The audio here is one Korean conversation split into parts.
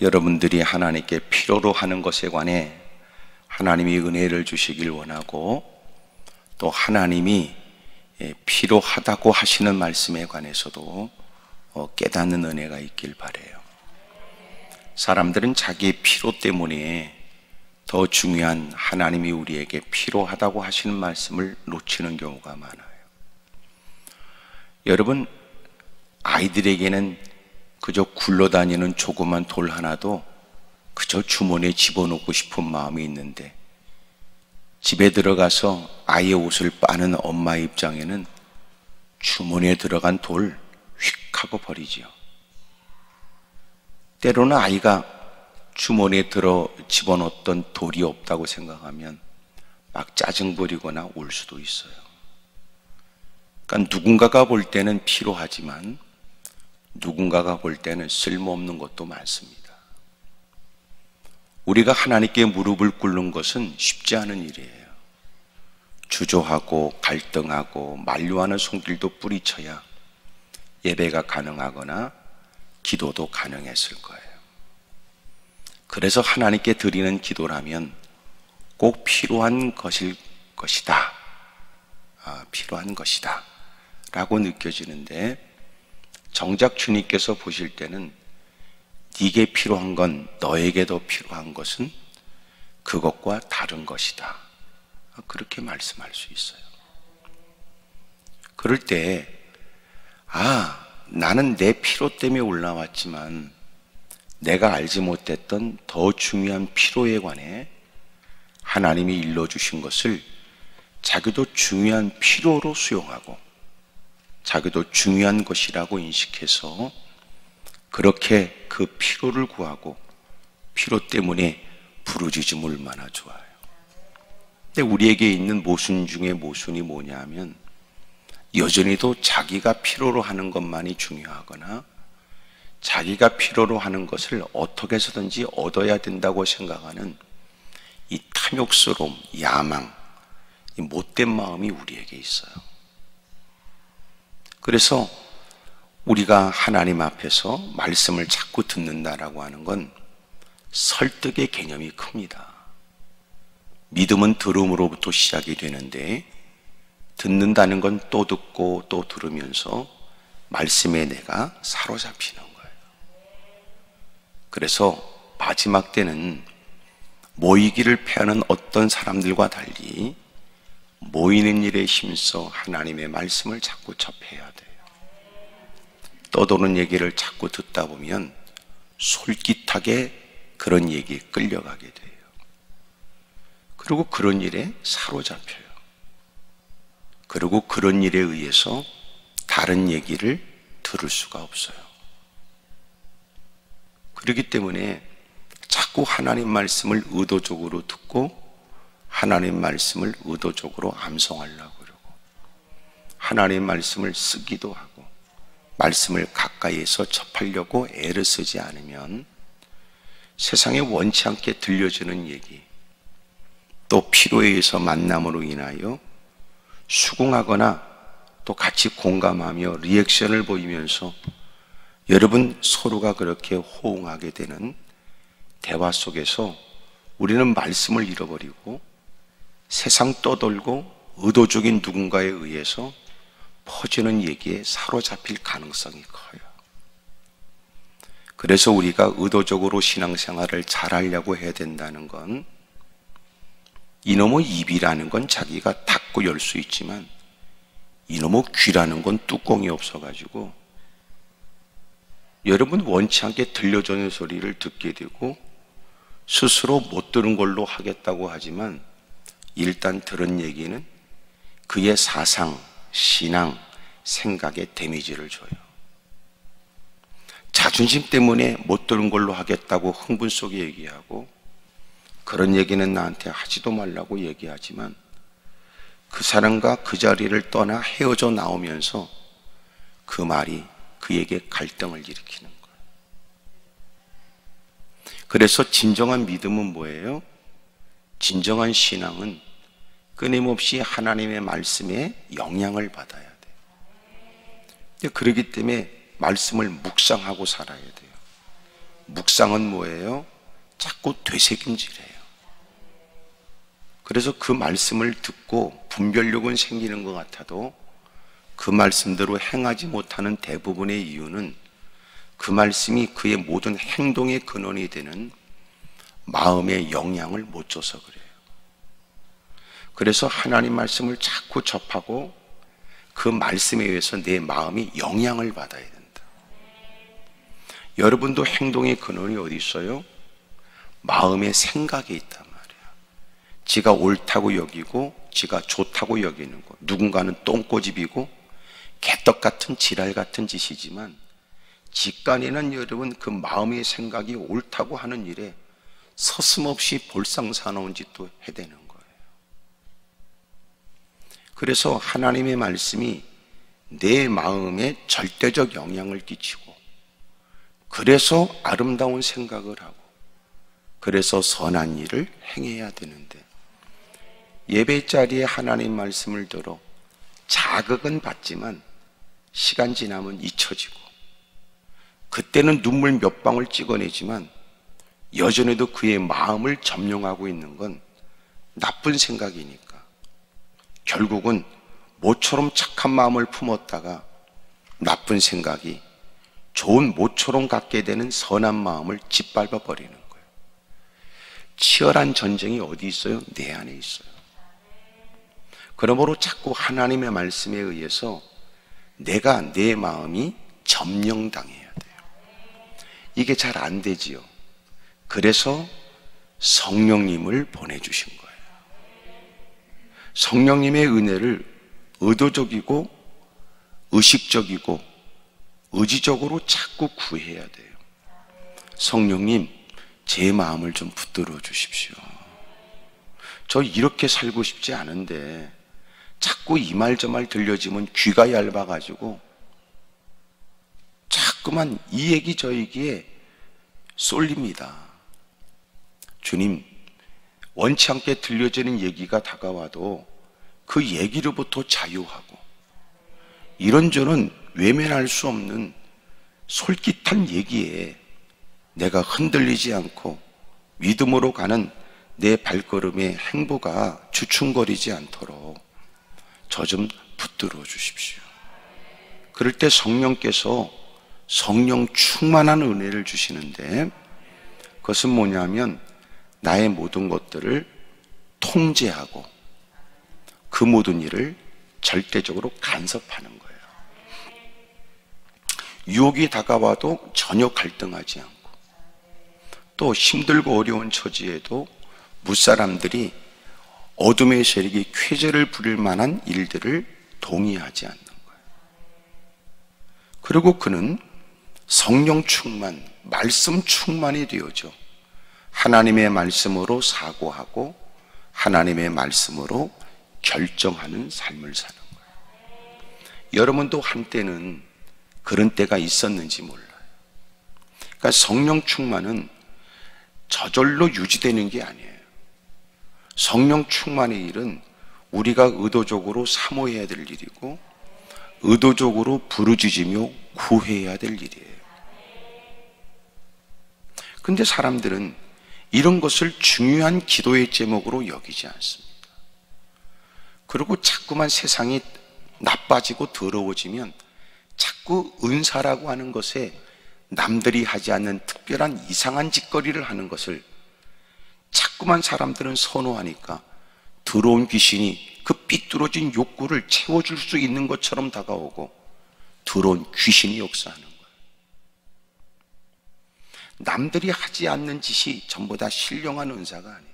여러분들이 하나님께 필요로 하는 것에 관해 하나님이 은혜를 주시길 원하고, 또 하나님이 필요하다고 하시는 말씀에 관해서도 깨닫는 은혜가 있길 바라요. 사람들은 자기의 필요 때문에 더 중요한 하나님이 우리에게 필요하다고 하시는 말씀을 놓치는 경우가 많아요. 여러분, 아이들에게는 그저 굴러다니는 조그만 돌 하나도 그저 주머니에 집어넣고 싶은 마음이 있는데, 집에 들어가서 아이의 옷을 빠는 엄마 입장에는 주머니에 들어간 돌 휙 하고 버리지요. 때로는 아이가 주머니에 집어넣었던 돌이 없다고 생각하면 막 짜증 부리거나 울 수도 있어요. 그러니까 누군가가 볼 때는 필요하지만 누군가가 볼 때는 쓸모없는 것도 많습니다. 우리가 하나님께 무릎을 꿇는 것은 쉽지 않은 일이에요. 주저하고 갈등하고 만류하는 손길도 뿌리쳐야 예배가 가능하거나 기도도 가능했을 거예요. 그래서 하나님께 드리는 기도라면 꼭 필요한 것일 것이다. 필요한 것이다 라고 느껴지는데, 정작 주님께서 보실 때는 네게 필요한 건 너에게 더 필요한 것은 그것과 다른 것이다, 그렇게 말씀할 수 있어요. 그럴 때 나는 내 필요 때문에 올라왔지만 내가 알지 못했던 더 중요한 필요에 관해 하나님이 일러주신 것을 자기도 중요한 필요로 수용하고 자기도 중요한 것이라고 인식해서 그렇게 그 필요를 구하고 필요 때문에 부르짖으면 얼마나 좋아요. 근데 우리에게 있는 모순 중에 모순이 뭐냐 하면, 여전히도 자기가 필요로 하는 것만이 중요하거나 자기가 필요로 하는 것을 어떻게 해서든지 얻어야 된다고 생각하는 이 탐욕스러움, 야망, 이 못된 마음이 우리에게 있어요. 그래서 우리가 하나님 앞에서 말씀을 자꾸 듣는다라고 하는 건 설득의 개념이 큽니다. 믿음은 들음으로부터 시작이 되는데, 듣는다는 건 또 듣고 또 들으면서 말씀에 내가 사로잡히는 거예요. 그래서 마지막 때는 모이기를 패하는 어떤 사람들과 달리 모이는 일에 힘써 하나님의 말씀을 자꾸 접해야 돼요. 떠도는 얘기를 자꾸 듣다 보면 솔깃하게 그런 얘기에 끌려가게 돼요. 그리고 그런 일에 사로잡혀요. 그리고 그런 일에 의해서 다른 얘기를 들을 수가 없어요. 그렇기 때문에 자꾸 하나님 말씀을 의도적으로 듣고 하나님 말씀을 의도적으로 암송하려고 그러고, 하나님 말씀을 쓰기도 하고 말씀을 가까이에서 접하려고 애를 쓰지 않으면 세상에 원치 않게 들려주는 얘기, 또 필요에 의해서 만남으로 인하여 수긍하거나 또 같이 공감하며 리액션을 보이면서 여러분 서로가 그렇게 호응하게 되는 대화 속에서 우리는 말씀을 잃어버리고 세상 떠돌고 의도적인 누군가에 의해서 퍼지는 얘기에 사로잡힐 가능성이 커요. 그래서 우리가 의도적으로 신앙생활을 잘하려고 해야 된다는 건, 이놈의 입이라는 건 자기가 닫고 열 수 있지만 이놈의 귀라는 건 뚜껑이 없어가지고 여러분 원치 않게 들려주는 소리를 듣게 되고 스스로 못 들은 걸로 하겠다고 하지만 일단 들은 얘기는 그의 사상, 신앙, 생각에 데미지를 줘요. 자존심 때문에 못 들은 걸로 하겠다고 흥분 속에 얘기하고, 그런 얘기는 나한테 하지도 말라고 얘기하지만 그 사람과 그 자리를 떠나 헤어져 나오면서 그 말이 그에게 갈등을 일으키는 거예요. 그래서 진정한 믿음은 뭐예요? 진정한 신앙은 끊임없이 하나님의 말씀에 영향을 받아야 돼요. 그렇기 때문에 말씀을 묵상하고 살아야 돼요. 묵상은 뭐예요? 자꾸 되새김질해요. 그래서 그 말씀을 듣고 분별력은 생기는 것 같아도 그 말씀대로 행하지 못하는 대부분의 이유는 그 말씀이 그의 모든 행동의 근원이 되는 마음의 영향을 못 줘서 그래요. 그래서 하나님 말씀을 자꾸 접하고 그 말씀에 의해서 내 마음이 영향을 받아야 된다. 여러분도 행동의 근원이 어디 있어요? 마음의 생각에 있단 말이야. 지가 옳다고 여기고 지가 좋다고 여기는 거. 누군가는 똥꼬집이고 개떡 같은 지랄 같은 짓이지만 직간에는 여러분 그 마음의 생각이 옳다고 하는 일에 서슴없이 볼상사나운 짓도 해대는 거예요. 그래서 하나님의 말씀이 내 마음에 절대적 영향을 끼치고 그래서 아름다운 생각을 하고 그래서 선한 일을 행해야 되는데 예배 자리에 하나님 말씀을 들어 자극은 받지만 시간 지나면 잊혀지고 그때는 눈물 몇 방울 찍어내지만 여전히도 그의 마음을 점령하고 있는 건 나쁜 생각이니까 결국은 모처럼 착한 마음을 품었다가 나쁜 생각이 좋은 모처럼 갖게 되는 선한 마음을 짓밟아 버리는 거예요. 치열한 전쟁이 어디 있어요? 내 안에 있어요. 그러므로 자꾸 하나님의 말씀에 의해서 내가 내 마음이 점령당해야 돼요. 이게 잘 안 되지요. 그래서 성령님을 보내주신 거예요. 성령님의 은혜를 의도적이고 의식적이고 의지적으로 자꾸 구해야 돼요. 성령님, 제 마음을 좀 붙들어 주십시오. 저 이렇게 살고 싶지 않은데 자꾸 이 말 저 말 들려지면 귀가 얇아가지고 자꾸만 이 얘기 저 얘기에 쏠립니다. 주님, 원치 않게 들려지는 얘기가 다가와도 그 얘기로부터 자유하고 이런저런 외면할 수 없는 솔깃한 얘기에 내가 흔들리지 않고 믿음으로 가는 내 발걸음의 행보가 주춤거리지 않도록 저 좀 붙들어 주십시오. 그럴 때 성령께서 성령 충만한 은혜를 주시는데 그것은 뭐냐면 나의 모든 것들을 통제하고 그 모든 일을 절대적으로 간섭하는 거예요. 유혹이 다가와도 전혀 갈등하지 않고 또 힘들고 어려운 처지에도 무사람들이 어둠의 세력이 쾌재를 부릴 만한 일들을 동의하지 않는 거예요. 그리고 그는 성령 충만, 말씀 충만이 되어져 하나님의 말씀으로 사고하고 하나님의 말씀으로 결정하는 삶을 사는 거예요. 여러분도 한때는 그런 때가 있었는지 몰라요. 그러니까 성령 충만은 저절로 유지되는 게 아니에요. 성령 충만의 일은 우리가 의도적으로 사모해야 될 일이고 의도적으로 부르짖으며 구해야 될 일이에요. 근데 사람들은 이런 것을 중요한 기도의 제목으로 여기지 않습니다. 그리고 자꾸만 세상이 나빠지고 더러워지면 자꾸 은사라고 하는 것에 남들이 하지 않는 특별한 이상한 짓거리를 하는 것을 자꾸만 사람들은 선호하니까 더러운 귀신이 그 삐뚤어진 욕구를 채워줄 수 있는 것처럼 다가오고 더러운 귀신이 역사하는 거예요. 남들이 하지 않는 짓이 전부 다 신령한 은사가 아니에요.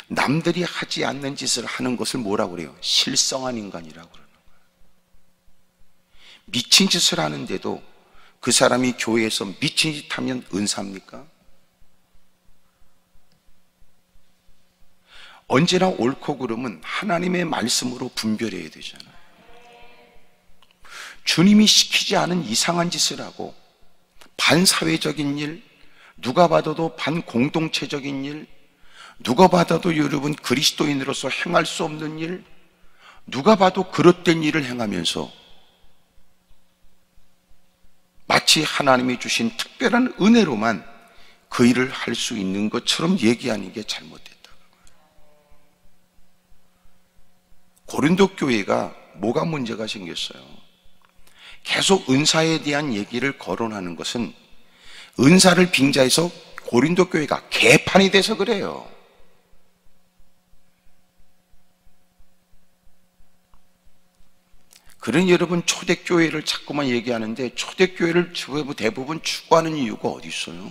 남들이 하지 않는 짓을 하는 것을 뭐라고 그래요? 실성한 인간이라고 그러는 거예요. 미친 짓을 하는데도 그 사람이 교회에서 미친 짓 하면 은사입니까? 언제나 옳고 그름은 하나님의 말씀으로 분별해야 되잖아요. 주님이 시키지 않은 이상한 짓을 하고 반사회적인 일, 누가 봐도 반공동체적인 일, 누가 봐도 여러분 그리스도인으로서 행할 수 없는 일, 누가 봐도 그릇된 일을 행하면서 마치 하나님이 주신 특별한 은혜로만 그 일을 할 수 있는 것처럼 얘기하는 게 잘못됐다. 고린도 교회가 뭐가 문제가 생겼어요? 계속 은사에 대한 얘기를 거론하는 것은 은사를 빙자해서 고린도 교회가 개판이 돼서 그래요. 그런 여러분 초대교회를 자꾸만 얘기하는데 초대교회를 대부분 추구하는 이유가 어디 있어요?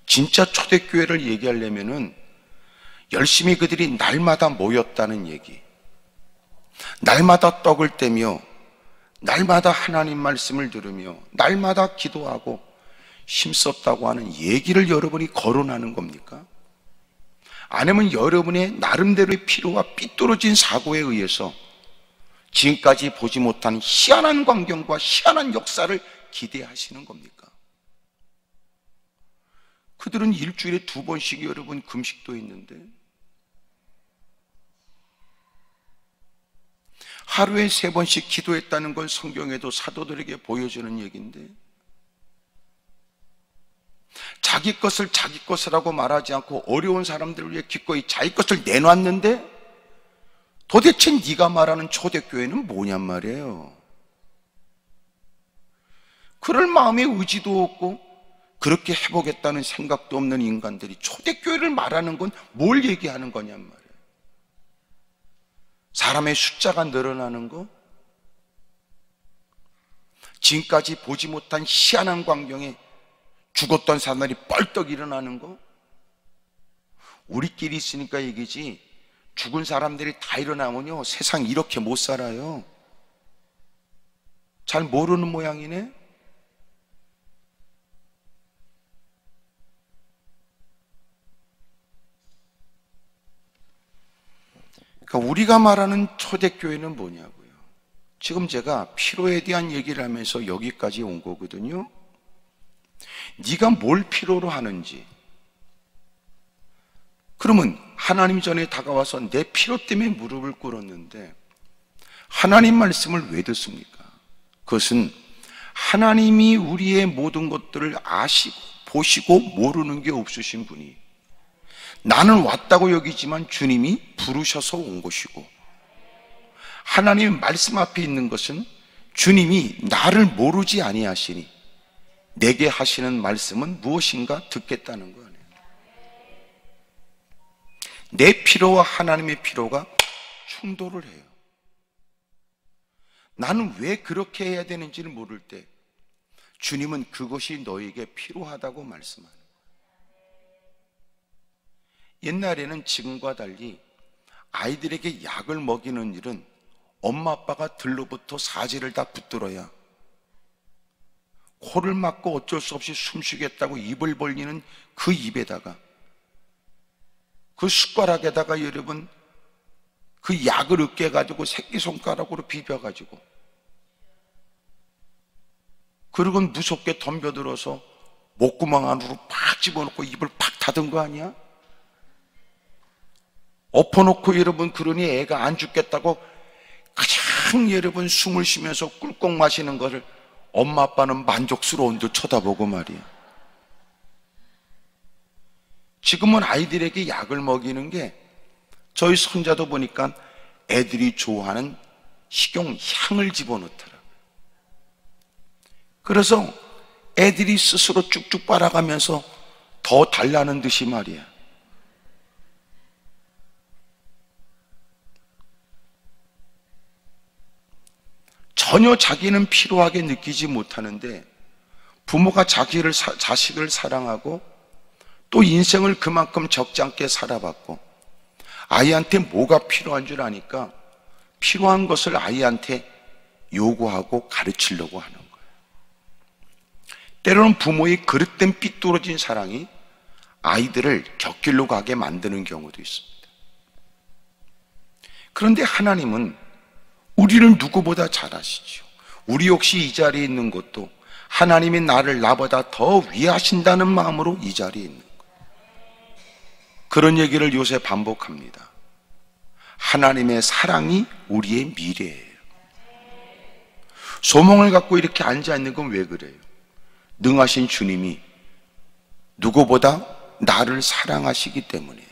진짜 초대교회를 얘기하려면은 열심히 그들이 날마다 모였다는 얘기, 날마다 떡을 떼며 날마다 하나님 말씀을 들으며 날마다 기도하고 힘썼다고 하는 얘기를 여러분이 거론하는 겁니까? 아니면 여러분의 나름대로의 필요와 삐뚤어진 사고에 의해서 지금까지 보지 못한 희한한 광경과 희한한 역사를 기대하시는 겁니까? 그들은 일주일에 2번씩 여러분 금식도 있는데, 하루에 3번씩 기도했다는 건 성경에도 사도들에게 보여주는 얘기인데, 자기 것을 자기 것이라고 말하지 않고 어려운 사람들을 위해 기꺼이 자기 것을 내놨는데 도대체 네가 말하는 초대교회는 뭐냔 말이에요. 그럴 마음의 의지도 없고 그렇게 해보겠다는 생각도 없는 인간들이 초대교회를 말하는 건 뭘 얘기하는 거냔 말이에요. 사람의 숫자가 늘어나는 거, 지금까지 보지 못한 희한한 광경에 죽었던 사람들이 뻘떡 일어나는 거, 우리끼리 있으니까 얘기지 죽은 사람들이 다 일어나면요 세상 이렇게 못 살아요. 잘 모르는 모양이네. 그러니까 우리가 말하는 초대교회는 뭐냐고요. 지금 제가 필요에 대한 얘기를 하면서 여기까지 온 거거든요. 네가 뭘 필요로 하는지, 그러면 하나님 전에 다가와서 내 필요 때문에 무릎을 꿇었는데 하나님 말씀을 왜 듣습니까? 그것은 하나님이 우리의 모든 것들을 아시고 보시고 모르는 게 없으신 분이, 나는 왔다고 여기지만 주님이 부르셔서 온 것이고, 하나님의 말씀 앞에 있는 것은 주님이 나를 모르지 아니하시니 내게 하시는 말씀은 무엇인가 듣겠다는 거 아니에요. 내 필요와 하나님의 필요가 충돌을 해요. 나는 왜 그렇게 해야 되는지를 모를 때 주님은 그것이 너에게 필요하다고 말씀하는 거예요. 옛날에는 지금과 달리 아이들에게 약을 먹이는 일은 엄마 아빠가 들로부터 사지를 다 붙들어야, 코를 막고 어쩔 수 없이 숨쉬겠다고 입을 벌리는 그 입에다가, 그 숟가락에다가 여러분 그 약을 으깨가지고 새끼손가락으로 비벼가지고, 그리고 무섭게 덤벼들어서 목구멍 안으로 팍 집어넣고 입을 팍 닫은 거 아니야? 엎어놓고 여러분 그러니 애가 안 죽겠다고 가장 여러분 숨을 쉬면서 꿀꺽 마시는 거를 엄마 아빠는 만족스러운 듯 쳐다보고 말이야. 지금은 아이들에게 약을 먹이는 게 저희 손자도 보니까 애들이 좋아하는 식용 향을 집어넣더라. 그래서 애들이 스스로 쭉쭉 빨아가면서 더 달라는 듯이 말이야. 전혀 자기는 필요하게 느끼지 못하는데 부모가 자식을 사랑하고 또 인생을 그만큼 적지 않게 살아봤고 아이한테 뭐가 필요한 줄 아니까 필요한 것을 아이한테 요구하고 가르치려고 하는 거예요. 때로는 부모의 그릇된 삐뚤어진 사랑이 아이들을 곁길로 가게 만드는 경우도 있습니다. 그런데 하나님은 우리를 누구보다 잘 아시죠. 우리 역시 이 자리에 있는 것도 하나님이 나를 나보다 더 위하신다는 마음으로 이 자리에 있는 거예요. 그런 얘기를 요새 반복합니다. 하나님의 사랑이 우리의 미래예요. 소망을 갖고 이렇게 앉아 있는 건 왜 그래요? 능하신 주님이 누구보다 나를 사랑하시기 때문이에요.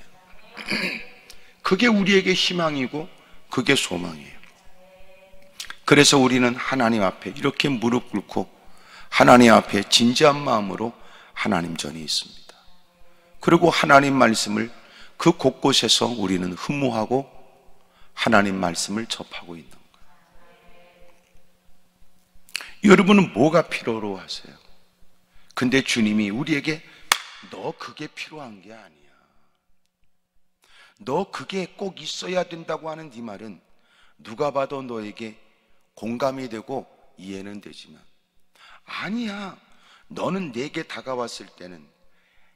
그게 우리에게 희망이고 그게 소망이에요. 그래서 우리는 하나님 앞에 이렇게 무릎 꿇고 하나님 앞에 진지한 마음으로 하나님 전에 있습니다. 그리고 하나님 말씀을 그 곳곳에서 우리는 흠모하고 하나님 말씀을 접하고 있는 거예요. 여러분은 뭐가 필요로 하세요? 근데 주님이 우리에게 너 그게 필요한 게 아니야, 너 그게 꼭 있어야 된다고 하는 네 말은 누가 봐도 너에게 공감이 되고 이해는 되지만, 아니야, 너는 내게 다가왔을 때는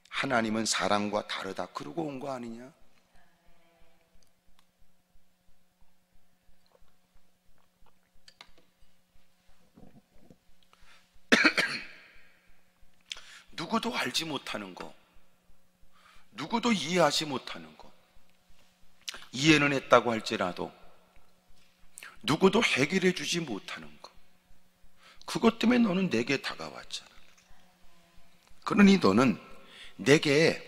하나님은 사람과 다르다 그러고 온 거 아니냐? 누구도 알지 못하는 거, 누구도 이해하지 못하는 거, 이해는 했다고 할지라도 누구도 해결해 주지 못하는 거, 그것 때문에 너는 내게 다가왔잖아. 그러니 너는 내게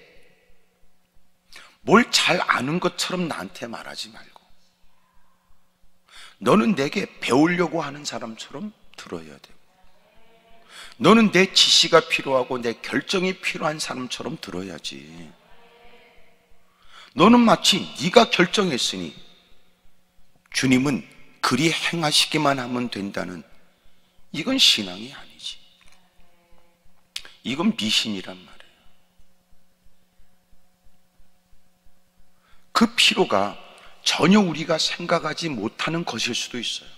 뭘 잘 아는 것처럼 나한테 말하지 말고, 너는 내게 배우려고 하는 사람처럼 들어야 되고, 너는 내 지시가 필요하고 내 결정이 필요한 사람처럼 들어야지. 너는 마치 네가 결정했으니 주님은 그리 행하시기만 하면 된다는, 이건 신앙이 아니지. 이건 미신이란 말이에요. 그 필요가 전혀 우리가 생각하지 못하는 것일 수도 있어요.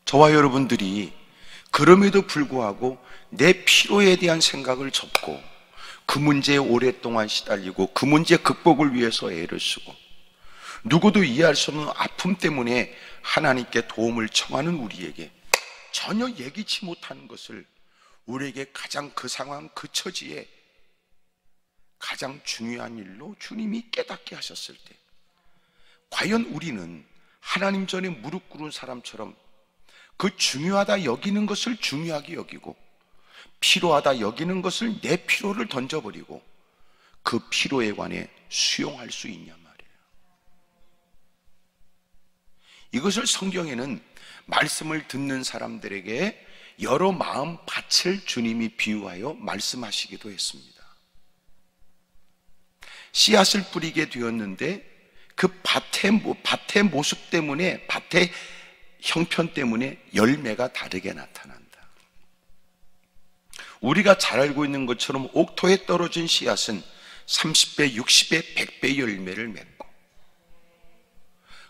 저와 여러분들이 그럼에도 불구하고 내 필요에 대한 생각을 접고 그 문제에 오랫동안 시달리고 그 문제 극복을 위해서 애를 쓰고 누구도 이해할 수 없는 아픔 때문에 하나님께 도움을 청하는 우리에게 전혀 예기치 못하는 것을, 우리에게 가장 그 상황 그 처지에 가장 중요한 일로 주님이 깨닫게 하셨을 때, 과연 우리는 하나님 전에 무릎 꿇은 사람처럼 그 중요하다 여기는 것을 중요하게 여기고 필요하다 여기는 것을 내 필요를 던져버리고 그 필요에 관해 수용할 수 있냐 말이에요. 이것을 성경에는 말씀을 듣는 사람들에게 여러 마음 밭을 주님이 비유하여 말씀하시기도 했습니다. 씨앗을 뿌리게 되었는데 그 밭의 모습 때문에, 밭의 형편 때문에 열매가 다르게 나타난다. 우리가 잘 알고 있는 것처럼 옥토에 떨어진 씨앗은 30배, 60배, 100배 열매를 맺고,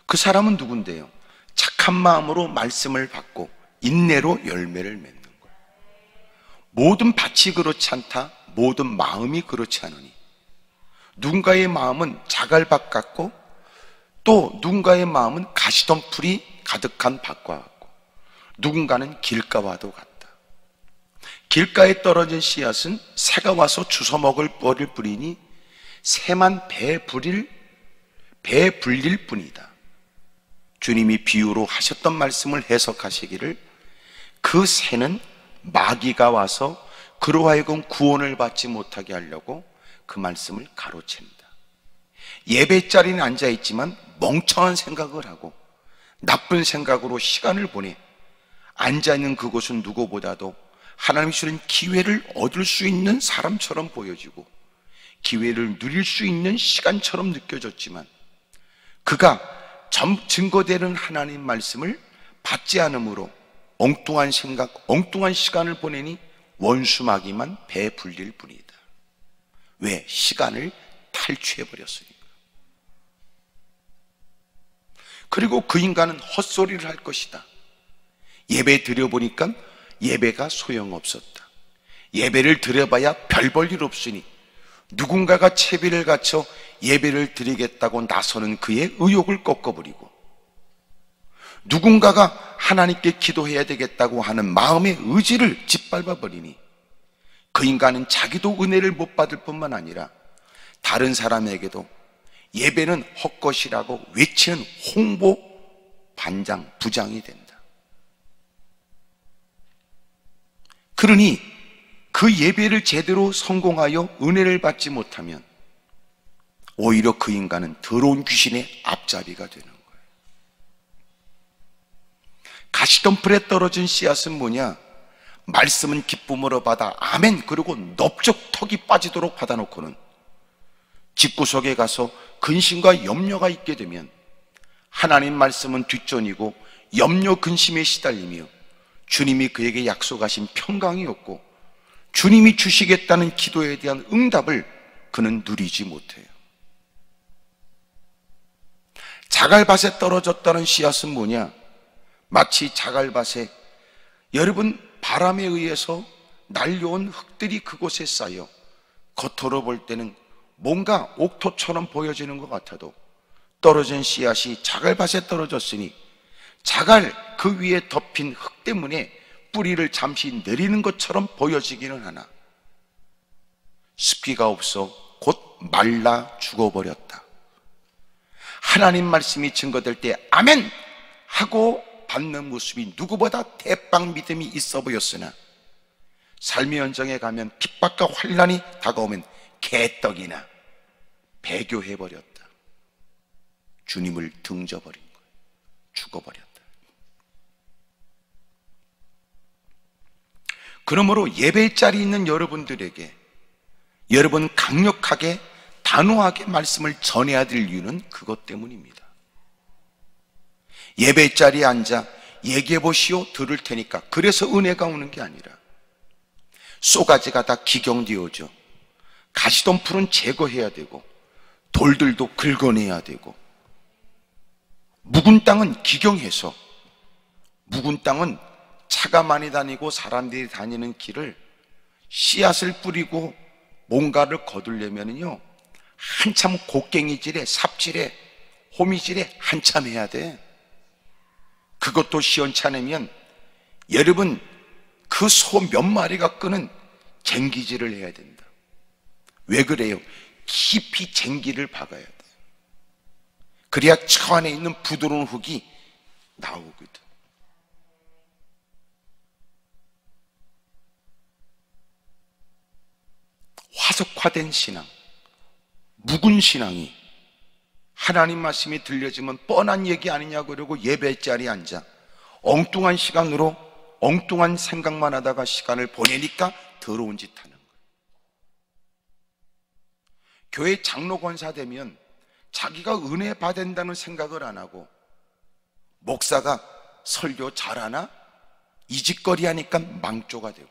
그 사람은 누군데요? 착한 마음으로 말씀을 받고 인내로 열매를 맺는 거예요. 모든 밭이 그렇지 않다, 모든 마음이 그렇지 않으니, 누군가의 마음은 자갈밭 같고 또 누군가의 마음은 가시덤불이 가득한 밭과 같고 누군가는 길가와도 같다. 길가에 떨어진 씨앗은 새가 와서 주워먹을 뻘을 뿌리니 새만 배 불릴 뿐이다. 주님이 비유로 하셨던 말씀을 해석하시기를, 그 새는 마귀가 와서 그로 하여금 구원을 받지 못하게 하려고 그 말씀을 가로챈다. 예배 자리에 앉아있지만 멍청한 생각을 하고 나쁜 생각으로 시간을 보내 앉아있는 그곳은 누구보다도 하나님이 주는 기회를 얻을 수 있는 사람처럼 보여지고 기회를 누릴 수 있는 시간처럼 느껴졌지만, 그가 증거되는 하나님 말씀을 받지 않으므로 엉뚱한 생각, 엉뚱한 시간을 보내니 원수 마귀만 배 불릴 뿐이다. 왜? 시간을 탈취해버렸으니까. 그리고 그 인간은 헛소리를 할 것이다. 예배 드려보니까 예배가 소용없었다. 예배를 드려봐야 별 볼 일 없으니 누군가가 채비를 갖춰 예배를 드리겠다고 나서는 그의 의욕을 꺾어버리고, 누군가가 하나님께 기도해야 되겠다고 하는 마음의 의지를 짓밟아버리니 그 인간은 자기도 은혜를 못 받을 뿐만 아니라 다른 사람에게도 예배는 헛것이라고 외치는 홍보 반장, 부장이 된다. 그러니 그 예배를 제대로 성공하여 은혜를 받지 못하면 오히려 그 인간은 더러운 귀신의 앞잡이가 되는 거예요. 가시덤불에 떨어진 씨앗은 뭐냐? 말씀은 기쁨으로 받아 아멘 그리고 넓적 턱이 빠지도록 받아놓고는 집구석에 가서 근심과 염려가 있게 되면 하나님 말씀은 뒷전이고 염려 근심에 시달리며 주님이 그에게 약속하신 평강이 없고 주님이 주시겠다는 기도에 대한 응답을 그는 누리지 못해요. 자갈밭에 떨어졌다는 씨앗은 뭐냐? 마치 자갈밭에 여러분 바람에 의해서 날려온 흙들이 그곳에 쌓여 겉으로 볼 때는 뭔가 옥토처럼 보여지는 것 같아도 떨어진 씨앗이 자갈밭에 떨어졌으니 자갈 그 위에 덮인 흙 때문에 뿌리를 잠시 내리는 것처럼 보여지기는 하나 습기가 없어 곧 말라 죽어버렸다. 하나님 말씀이 증거될 때 아멘 하고 받는 모습이 누구보다 대빵 믿음이 있어 보였으나 삶의 현장에 가면 핍박과 환난이 다가오면 개떡이나 배교해버렸다. 주님을 등져버린 거예요. 죽어버렸다. 그러므로 예배의 자리에 있는 여러분들에게 여러분 강력하게 단호하게 말씀을 전해야 될 이유는 그것 때문입니다. 예배 자리에 앉아 얘기해 보시오 들을 테니까 그래서 은혜가 오는 게 아니라 쏘가지가 다 기경되어져 가시덤불은 제거해야 되고 돌들도 긁어내야 되고 묵은 땅은 기경해서 묵은 땅은 차가 많이 다니고 사람들이 다니는 길을 씨앗을 뿌리고 뭔가를 거두려면요 한참 곡괭이질에 삽질에 호미질에 한참 해야 돼. 그것도 시원치 않으면 여러분 그 소 몇 마리가 끄는 쟁기질을 해야 된다. 왜 그래요? 깊이 쟁기를 박아야 돼. 그래야 저 안에 있는 부드러운 흙이 나오거든. 화석화된 신앙, 묵은 신앙이 하나님 말씀이 들려지면 뻔한 얘기 아니냐 그러고 예배 자리에 앉아 엉뚱한 시간으로 엉뚱한 생각만 하다가 시간을 보내니까 더러운 짓 하는 거예요. 교회 장로 권사 되면 자기가 은혜 받는다는 생각을 안 하고 목사가 설교 잘하나? 이 짓거리 하니까 망조가 되고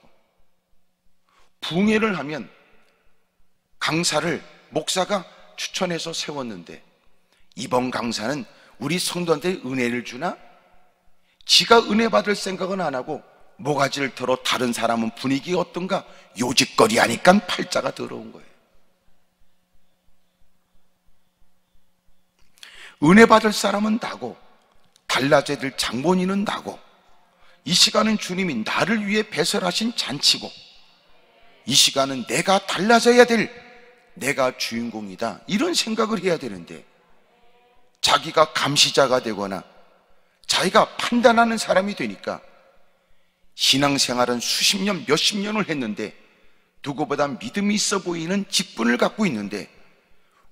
부흥회를 하면 강사를 목사가 추천해서 세웠는데 이번 강사는 우리 성도한테 은혜를 주나? 지가 은혜 받을 생각은 안 하고 모가지를 털어 다른 사람은 분위기가 어떤가? 요짓거리 하니까 팔자가 더러운 거예요. 은혜 받을 사람은 나고 달라져야 될 장본인은 나고 이 시간은 주님이 나를 위해 배설하신 잔치고 이 시간은 내가 달라져야 될 내가 주인공이다 이런 생각을 해야 되는데 자기가 감시자가 되거나 자기가 판단하는 사람이 되니까 신앙생활은 수십 년 몇십 년을 했는데 누구보다 믿음이 있어 보이는 직분을 갖고 있는데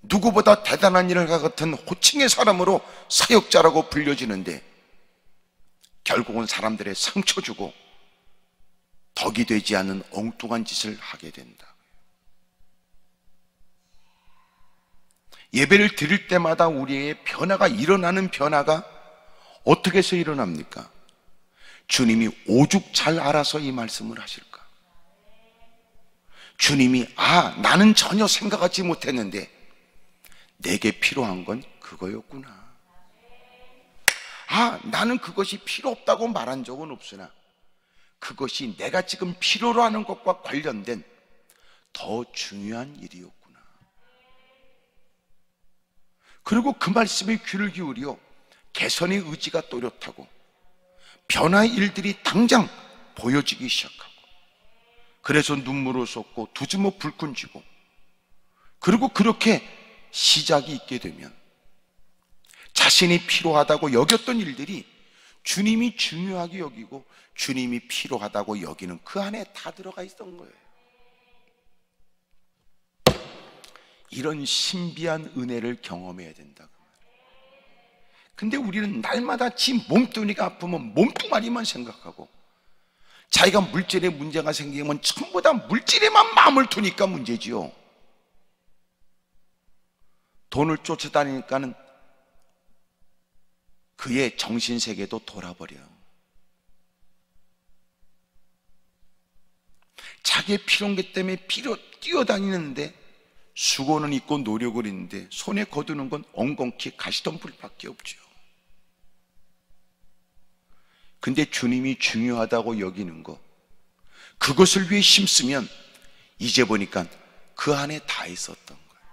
누구보다 대단한 일을 같은 호칭의 사람으로 사역자라고 불려지는데 결국은 사람들의 상처 주고 덕이 되지 않는 엉뚱한 짓을 하게 된다. 예배를 드릴 때마다 우리의 변화가 일어나는 변화가 어떻게 해서 일어납니까? 주님이 오죽 잘 알아서 이 말씀을 하실까? 주님이 나는 전혀 생각하지 못했는데 내게 필요한 건 그거였구나. 나는 그것이 필요 없다고 말한 적은 없으나 그것이 내가 지금 필요로 하는 것과 관련된 더 중요한 일이었구나. 그리고 그 말씀에 귀를 기울여 개선의 의지가 또렷하고 변화의 일들이 당장 보여지기 시작하고 그래서 눈물을 쏟고 두주먹 불끈 쥐고 그리고 그렇게 시작이 있게 되면 자신이 필요하다고 여겼던 일들이 주님이 중요하게 여기고 주님이 필요하다고 여기는 그 안에 다 들어가 있던 거예요. 이런 신비한 은혜를 경험해야 된다. 근데 우리는 날마다 지 몸뚱이가 아프면 몸뚱아리만 생각하고, 자기가 물질에 문제가 생기면 전부 다 물질에만 마음을 두니까 문제지요. 돈을 쫓아다니니까는 그의 정신세계도 돌아버려요. 자기의 필요한 것 때문에 뛰어다니는데, 수고는 있고 노력을 있는데 손에 거두는 건 엉겅퀴 가시덤불밖에 없죠. 근데 주님이 중요하다고 여기는 거, 그것을 위해 힘쓰면 이제 보니까 그 안에 다 있었던 거예요.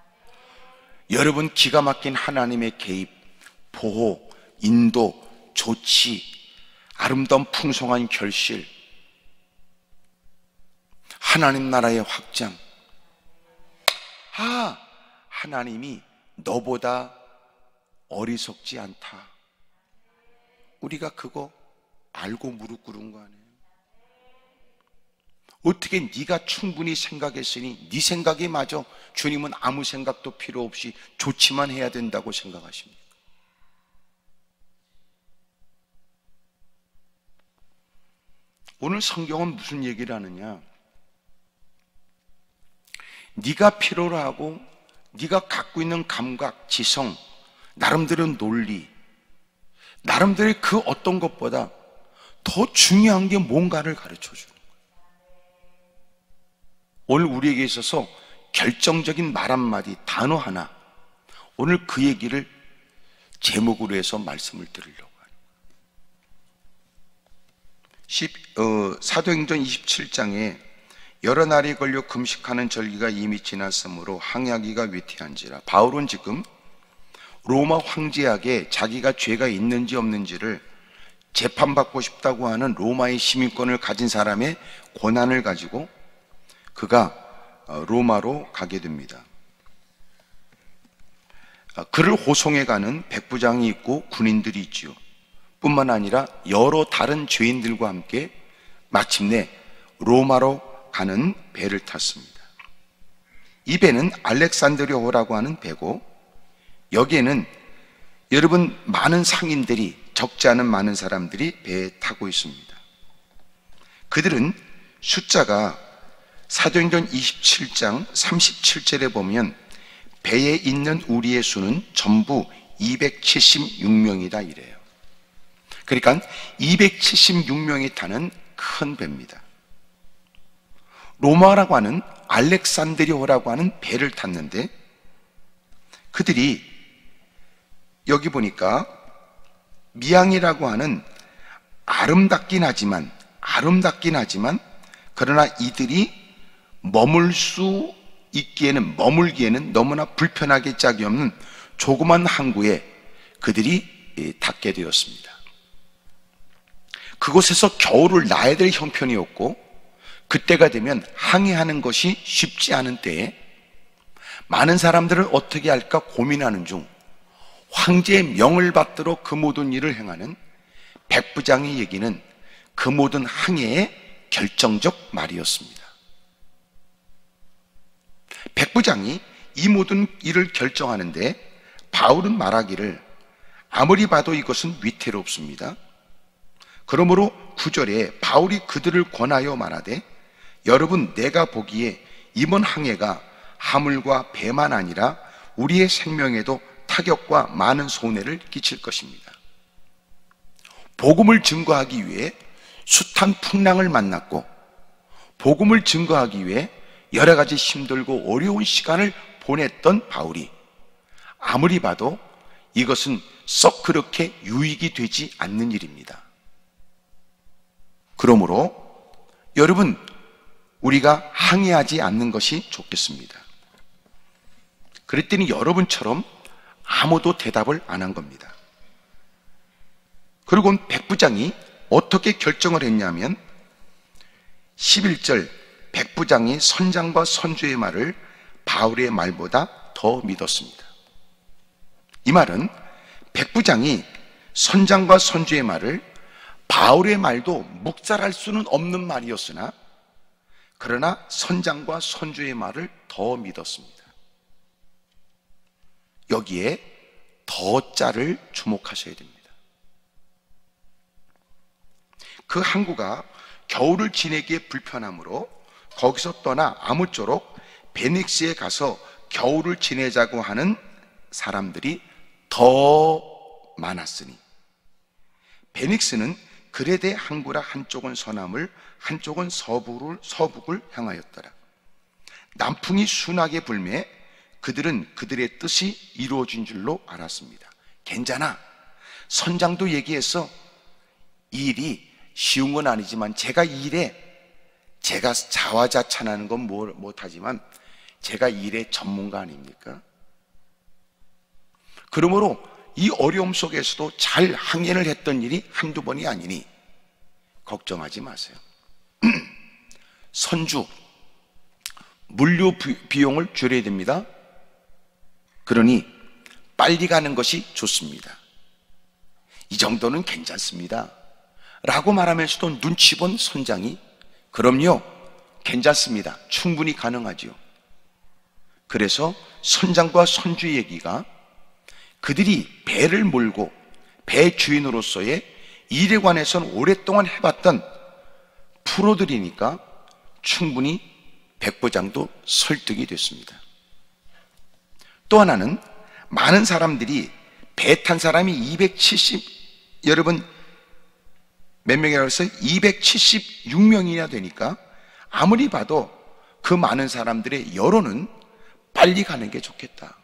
여러분, 기가 막힌 하나님의 개입, 보호, 인도, 조치, 아름다운 풍성한 결실, 하나님 나라의 확장. 하나님이 너보다 어리석지 않다. 우리가 그거 알고 무릎 꿇은 거 아니에요? 어떻게 네가 충분히 생각했으니 네 생각이 맞아 주님은 아무 생각도 필요 없이 좋지만 해야 된다고 생각하십니까? 오늘 성경은 무슨 얘기를 하느냐? 네가 필요로 하고 네가 갖고 있는 감각, 지성, 나름대로 논리, 나름대로 그 어떤 것보다 더 중요한 게 뭔가를 가르쳐 주는 거예요. 오늘 우리에게 있어서 결정적인 말 한마디, 단어 하나, 오늘 그 얘기를 제목으로 해서 말씀을 드리려고 하는 거예요. 사도행전 27장에 여러 날이 걸려 금식하는 절기가 이미 지났으므로 항야기가 위태한지라. 바울은 지금 로마 황제에게 자기가 죄가 있는지 없는지를 재판받고 싶다고 하는 로마의 시민권을 가진 사람의 권한을 가지고 그가 로마로 가게 됩니다. 그를 호송해 가는 백부장이 있고 군인들이 있지요. 뿐만 아니라 여러 다른 죄인들과 함께 마침내 로마로 가는 배를 탔습니다. 이 배는 알렉산드리아호라고 하는 배고, 여기에는 여러분 많은 상인들이, 적지 않은 많은 사람들이 배에 타고 있습니다. 그들은 숫자가 사도행전 27장 37절에 보면 배에 있는 우리의 수는 전부 276명이다 이래요. 그러니까 276명이 타는 큰 배입니다. 로마라고 하는 알렉산드리아라고 하는 배를 탔는데, 그들이 여기 보니까 미항이라고 하는 아름답긴 하지만 그러나 이들이 머물기에는 너무나 불편하게 짝이 없는 조그만 항구에 그들이 닿게 되었습니다. 그곳에서 겨울을 나야 될 형편이었고, 그때가 되면 항해하는 것이 쉽지 않은 때에 많은 사람들을 어떻게 할까 고민하는 중 황제의 명을 받들어 그 모든 일을 행하는 백부장의 얘기는 그 모든 항해의 결정적 말이었습니다. 백부장이 이 모든 일을 결정하는데 바울은 말하기를 아무리 봐도 이것은 위태롭습니다. 그러므로 9절에 바울이 그들을 권하여 말하되 여러분, 내가 보기에 이번 항해가 하물과 배만 아니라 우리의 생명에도 타격과 많은 손해를 끼칠 것입니다. 복음을 증거하기 위해 숱한 풍랑을 만났고, 복음을 증거하기 위해 여러 가지 힘들고 어려운 시간을 보냈던 바울이 아무리 봐도 이것은 썩 그렇게 유익이 되지 않는 일입니다. 그러므로 여러분, 우리가 항의하지 않는 것이 좋겠습니다. 그랬더니 여러분처럼 아무도 대답을 안 한 겁니다. 그리고 백부장이 어떻게 결정을 했냐면 11절, 백부장이 선장과 선주의 말을 바울의 말보다 더 믿었습니다. 이 말은 백부장이 선장과 선주의 말을 바울의 말도 묵살할 수는 없는 말이었으나 그러나 선장과 선주의 말을 더 믿었습니다. 여기에 더 자를 주목하셔야 됩니다. 그 항구가 겨울을 지내기에 불편하므로 거기서 떠나 아무쪼록 베닉스에 가서 겨울을 지내자고 하는 사람들이 더 많았으니, 베닉스는 그레데 항구라 한쪽은 서남을 한쪽은 서북을 향하였더라. 남풍이 순하게 불매 그들은 그들의 뜻이 이루어진 줄로 알았습니다. 괜찮아, 선장도 얘기했어. 이 일이 쉬운 건 아니지만 제가 이 일에, 제가 자화자찬하는 건 못하지만 제가 이 일의 전문가 아닙니까? 그러므로 이 어려움 속에서도 잘 항해를 했던 일이 한두 번이 아니니 걱정하지 마세요. 선주, 물류 비용을 줄여야 됩니다. 그러니 빨리 가는 것이 좋습니다. 이 정도는 괜찮습니다 라고 말하면서도 눈치 본 선장이 그럼요, 괜찮습니다, 충분히 가능하죠. 그래서 선장과 선주의 얘기가 그들이 배를 몰고 배 주인으로서의 일에 관해서는 오랫동안 해봤던 프로들이니까 충분히 백부장도 설득이 됐습니다. 또 하나는 많은 사람들이, 배 탄 사람이 270, 여러분 몇 명이라고 해서 276명이나 되니까 아무리 봐도 그 많은 사람들의 여론은 빨리 가는 게 좋겠다.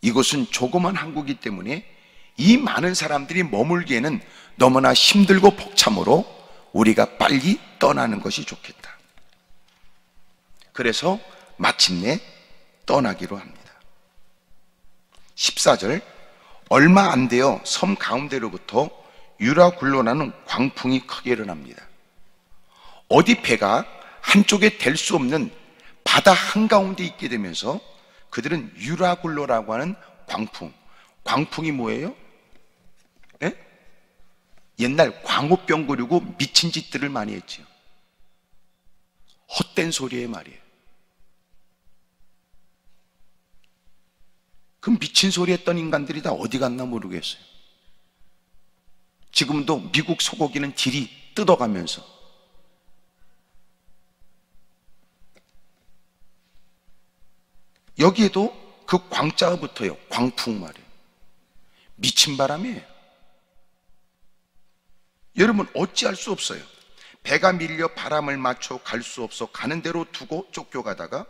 이곳은 조그만 항구이기 때문에 이 많은 사람들이 머물기에는 너무나 힘들고 벅참으로 우리가 빨리 떠나는 것이 좋겠다. 그래서 마침내 떠나기로 합니다. 14절, 얼마 안 되어 섬 가운데로부터 유라굴로라는 광풍이 크게 일어납니다. 어디 배가 한쪽에 댈 수 없는 바다 한가운데 있게 되면서 그들은 유라굴로라고 하는 광풍이 뭐예요? 예? 옛날 광우병 걸리고 미친 짓들을 많이 했죠. 헛된 소리의 말이에요. 그 미친 소리 했던 인간들이 다 어디 갔나 모르겠어요. 지금도 미국 소고기는 딜이 뜯어가면서 여기에도 그 광자가 붙어요. 광풍 말이에요. 미친 바람이에요. 여러분 어찌할 수 없어요. 배가 밀려 바람을 맞춰 갈 수 없어 가는 대로 두고 쫓겨가다가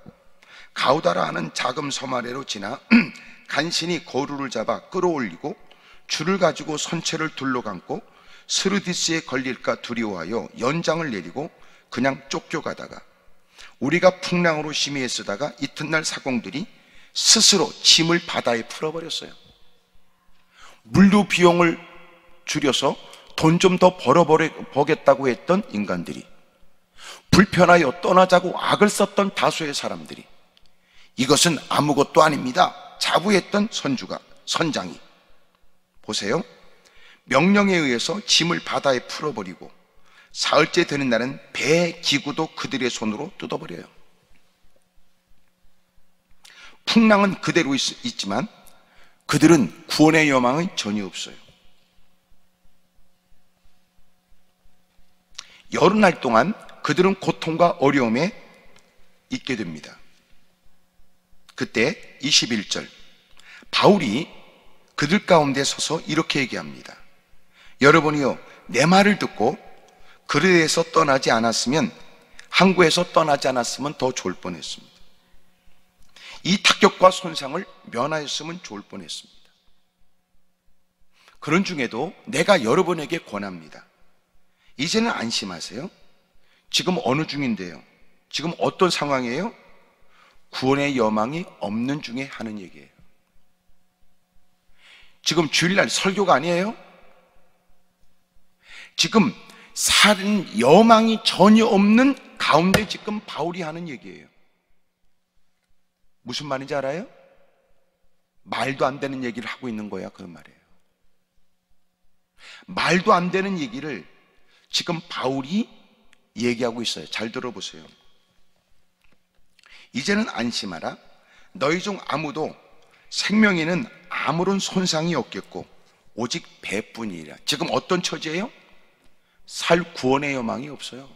가우다라 하는 작은 섬 아래로 지나 간신히 거루를 잡아 끌어올리고 줄을 가지고 선체를 둘러감고 스르디스에 걸릴까 두려워하여 연장을 내리고 그냥 쫓겨가다가 우리가 풍랑으로 심히 애쓰다가 이튿날 사공들이 스스로 짐을 바다에 풀어버렸어요. 물류 비용을 줄여서 돈 좀 더 벌어보겠다고 했던 인간들이, 불편하여 떠나자고 악을 썼던 다수의 사람들이, 이것은 아무것도 아닙니다 자부했던 선장이 보세요, 명령에 의해서 짐을 바다에 풀어버리고 사흘째 되는 날은 배 기구도 그들의 손으로 뜯어버려요. 풍랑은 그대로 있지만 그들은 구원의 여망이 전혀 없어요. 여름날 동안 그들은 고통과 어려움에 있게 됩니다. 그때 21절, 바울이 그들 가운데 서서 이렇게 얘기합니다. 여러분이요, 내 말을 듣고 그르에서 떠나지 않았으면, 항구에서 떠나지 않았으면 더 좋을 뻔했습니다. 이 타격과 손상을 면하였으면 좋을 뻔했습니다. 그런 중에도 내가 여러분에게 권합니다. 이제는 안심하세요. 지금 어느 중인데요? 지금 어떤 상황이에요? 구원의 여망이 없는 중에 하는 얘기예요. 지금 주일날 설교가 아니에요? 지금 살인 여망이 전혀 없는 가운데 지금 바울이 하는 얘기예요. 무슨 말인지 알아요? 말도 안 되는 얘기를 하고 있는 거야, 그 말이에요. 말도 안 되는 얘기를 지금 바울이 얘기하고 있어요. 잘 들어보세요. 이제는 안심하라. 너희 중 아무도 생명에는 아무런 손상이 없겠고 오직 배뿐이라. 지금 어떤 처지예요? 살 구원의 여망이 없어요.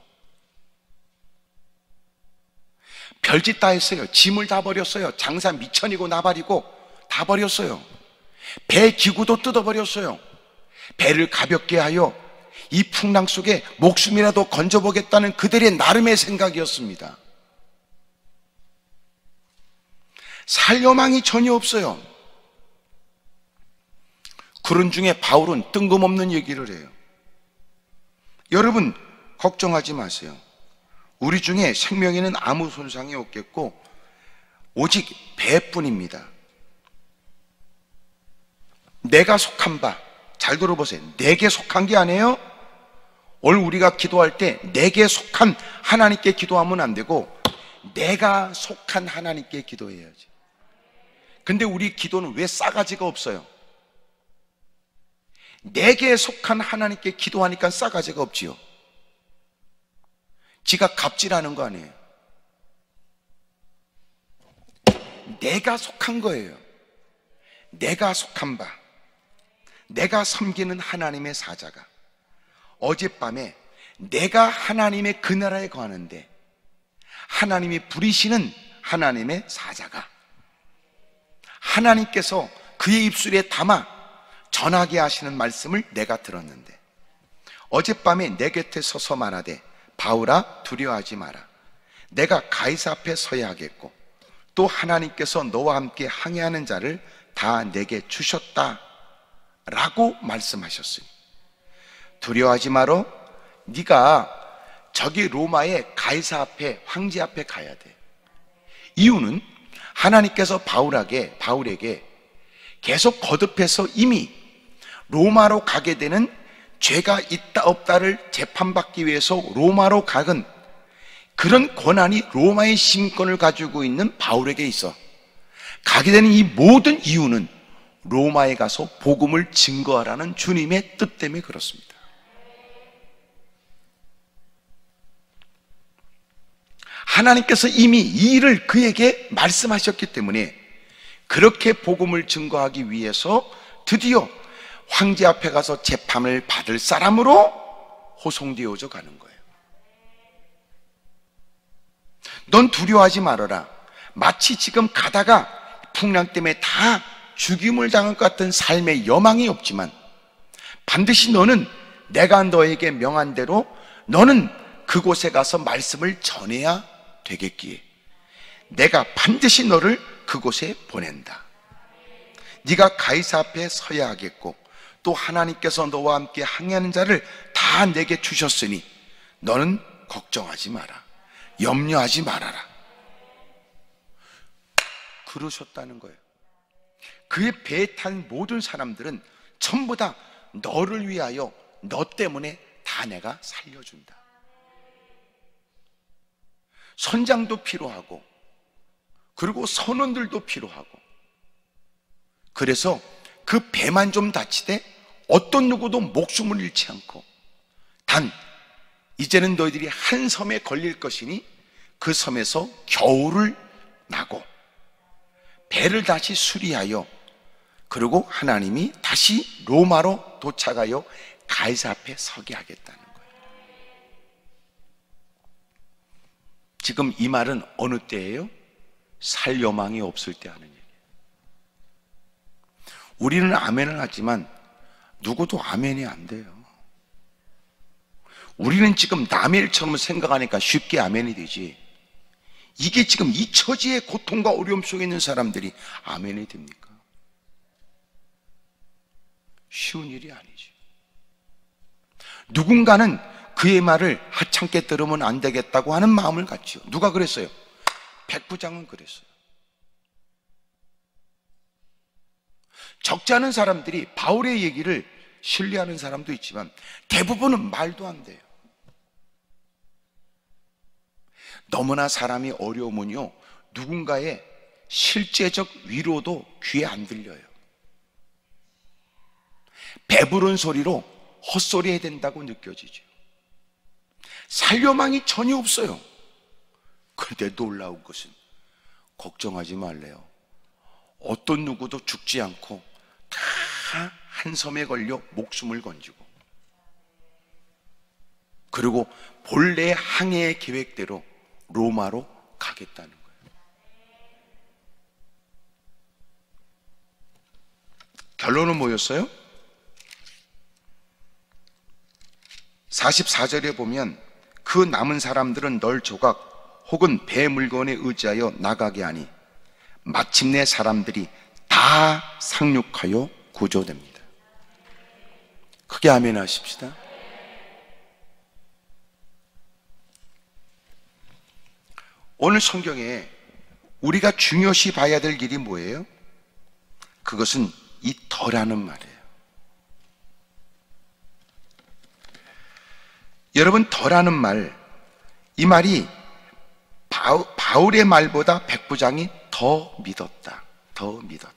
별짓 다 했어요. 짐을 다 버렸어요. 장사 미천이고 나발이고 다 버렸어요. 배 기구도 뜯어버렸어요. 배를 가볍게 하여 이 풍랑 속에 목숨이라도 건져보겠다는 그들의 나름의 생각이었습니다. 살 여망이 전혀 없어요. 그런 중에 바울은 뜬금없는 얘기를 해요. 여러분, 걱정하지 마세요. 우리 중에 생명에는 아무 손상이 없겠고 오직 배뿐입니다. 내가 속한 바, 잘 들어보세요. 내게 속한 게 아니에요. 오늘 우리가 기도할 때 내게 속한 하나님께 기도하면 안 되고 내가 속한 하나님께 기도해야지. 근데 우리 기도는 왜 싸가지가 없어요? 내게 속한 하나님께 기도하니까 싸가지가 없지요. 지가 갑질하는 거 아니에요. 내가 속한 거예요. 내가 속한 바, 내가 섬기는 하나님의 사자가 어젯밤에 내가 하나님의 그 나라에 거하는데 하나님이 부리시는 하나님의 사자가 하나님께서 그의 입술에 담아 전하게 하시는 말씀을 내가 들었는데 어젯밤에 내 곁에 서서 말하되 바울아 두려워하지 마라. 내가 가이사 앞에 서야 하겠고 또 하나님께서 너와 함께 항해하는 자를 다 내게 주셨다 라고 말씀하셨으니 두려워하지 마라. 네가 저기 로마의 가이사 앞에 황제 앞에 가야 돼. 이유는 하나님께서 바울에게 계속 거듭해서 이미 로마로 가게 되는 죄가 있다 없다를 재판받기 위해서 로마로 가은 그런 권한이 로마의 시민권을 가지고 있는 바울에게 있어. 가게 되는 이 모든 이유는 로마에 가서 복음을 증거하라는 주님의 뜻 때문에 그렇습니다. 하나님께서 이미 이 일을 그에게 말씀하셨기 때문에 그렇게 복음을 증거하기 위해서 드디어 황제 앞에 가서 재판을 받을 사람으로 호송되어져 가는 거예요. 넌 두려워하지 말아라. 마치 지금 가다가 풍랑 때문에 다 죽임을 당할 것 같은 삶의 여망이 없지만 반드시 너는 내가 너에게 명한 대로 너는 그곳에 가서 말씀을 전해야 되겠기에 내가 반드시 너를 그곳에 보낸다. 네가 가이사 앞에 서야 하겠고 또 하나님께서 너와 함께 항해하는 자를 다 내게 주셨으니 너는 걱정하지 마라. 염려하지 말아라. 그러셨다는 거예요. 그의 배에 탄 모든 사람들은 전부 다 너를 위하여 너 때문에 다 내가 살려준다. 선장도 필요하고 그리고 선원들도 필요하고 그래서 그 배만 좀 다치되 어떤 누구도 목숨을 잃지 않고 단 이제는 너희들이 한 섬에 걸릴 것이니 그 섬에서 겨울을 나고 배를 다시 수리하여 그리고 하나님이 다시 로마로 도착하여 가이사 앞에 서게 하겠다는 거예요. 지금 이 말은 어느 때예요? 살 여망이 없을 때 하는 얘기예요. 우리는 아멘을 하지만 누구도 아멘이 안 돼요. 우리는 지금 남의 일처럼 생각하니까 쉽게 아멘이 되지 이게 지금 이 처지의 고통과 어려움 속에 있는 사람들이 아멘이 됩니까? 쉬운 일이 아니지. 누군가는 그의 말을 하찮게 들으면 안 되겠다고 하는 마음을 갖지요. 누가 그랬어요? 백부장은 그랬어요. 적지 않은 사람들이 바울의 얘기를 신뢰하는 사람도 있지만 대부분은 말도 안 돼요. 너무나 사람이 어려우면요 누군가의 실제적 위로도 귀에 안 들려요. 배부른 소리로 헛소리 해야 된다고 느껴지죠. 살려망이 전혀 없어요. 그런데 놀라운 것은 걱정하지 말래요. 어떤 누구도 죽지 않고 다 한 섬에 걸려 목숨을 건지고, 그리고 본래 항해의 계획대로 로마로 가겠다는 거예요. 결론은 뭐였어요? 44절에 보면 그 남은 사람들은 널 조각 혹은 배 물건에 의지하여 나가게 하니 마침내 사람들이 다 상륙하여 구조됩니다. 크게 아멘 하십시다. 오늘 성경에 우리가 중요시 봐야 될 일이 뭐예요? 그것은 이 더라는 말이에요. 여러분, 더라는 말, 이 말이 바울의 말보다 백부장이 더 믿었다. 더 믿었다.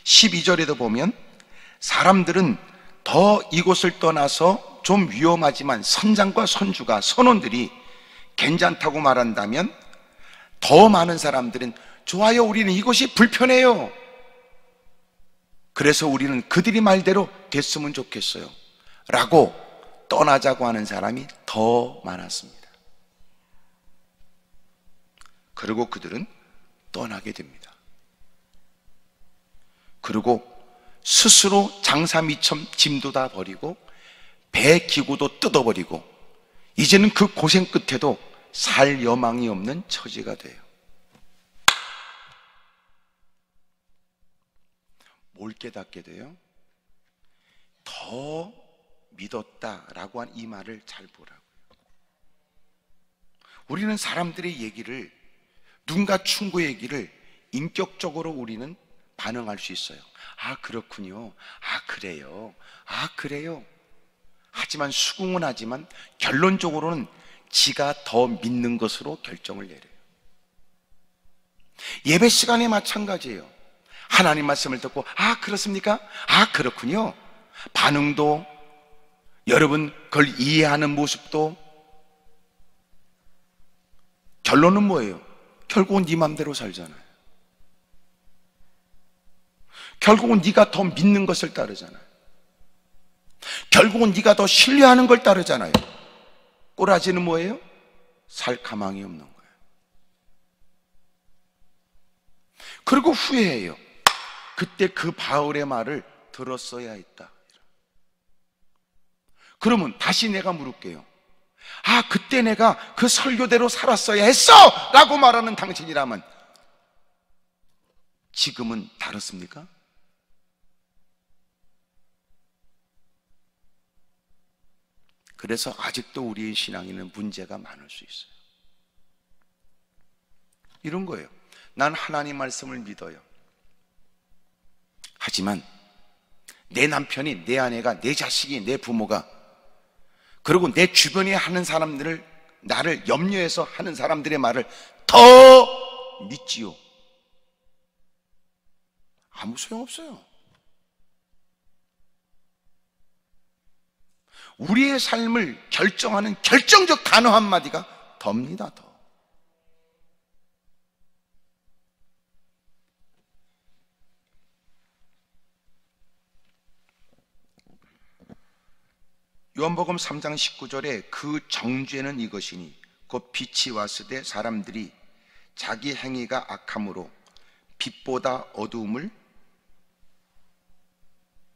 12절에도 보면 사람들은 더 이곳을 떠나서 좀 위험하지만 선장과 선주가, 선원들이 괜찮다고 말한다면 더 많은 사람들은 좋아요, 우리는 이곳이 불편해요, 그래서 우리는 그들이 말대로 됐으면 좋겠어요 라고 떠나자고 하는 사람이 더 많았습니다. 그리고 그들은 떠나게 됩니다. 그리고 스스로 장사 미첨 짐도 다 버리고 배 기구도 뜯어버리고 이제는 그 고생 끝에도 살 여망이 없는 처지가 돼요. 뭘 깨닫게 돼요? 더 믿었다라고 한 이 말을 잘 보라고요. 우리는 사람들의 얘기를, 누군가 충고 얘기를 인격적으로 우리는 반응할 수 있어요. 아, 그렇군요. 아, 그래요. 아, 그래요. 하지만 수긍은 하지만 결론적으로는 지가 더 믿는 것으로 결정을 내려요. 예배 시간에 마찬가지예요. 하나님 말씀을 듣고 아, 그렇습니까? 아, 그렇군요. 반응도, 여러분 그걸 이해하는 모습도, 결론은 뭐예요? 결국은 네 맘대로 살잖아요. 결국은 네가 더 믿는 것을 따르잖아요. 결국은 네가 더 신뢰하는 걸 따르잖아요. 꼬라지는 뭐예요? 살 가망이 없는 거예요. 그리고 후회해요. 그때 그 바울의 말을 들었어야 했다. 그러면 다시 내가 물을게요. 아, 그때 내가 그 설교대로 살았어야 했어! 라고 말하는 당신이라면 지금은 다릅니까? 그래서 아직도 우리의 신앙에는 문제가 많을 수 있어요. 이런 거예요. 난 하나님 말씀을 믿어요. 하지만 내 남편이, 내 아내가, 내 자식이, 내 부모가, 그리고 내 주변에 하는 사람들을, 나를 염려해서 하는 사람들의 말을 더 믿지요. 아무 소용없어요. 우리의 삶을 결정하는 결정적 단어 한마디가 더입니다. 더. 요한복음 3장 19절에 그 정죄는 이것이니 곧 빛이 왔으되 사람들이 자기 행위가 악함으로 빛보다 어두움을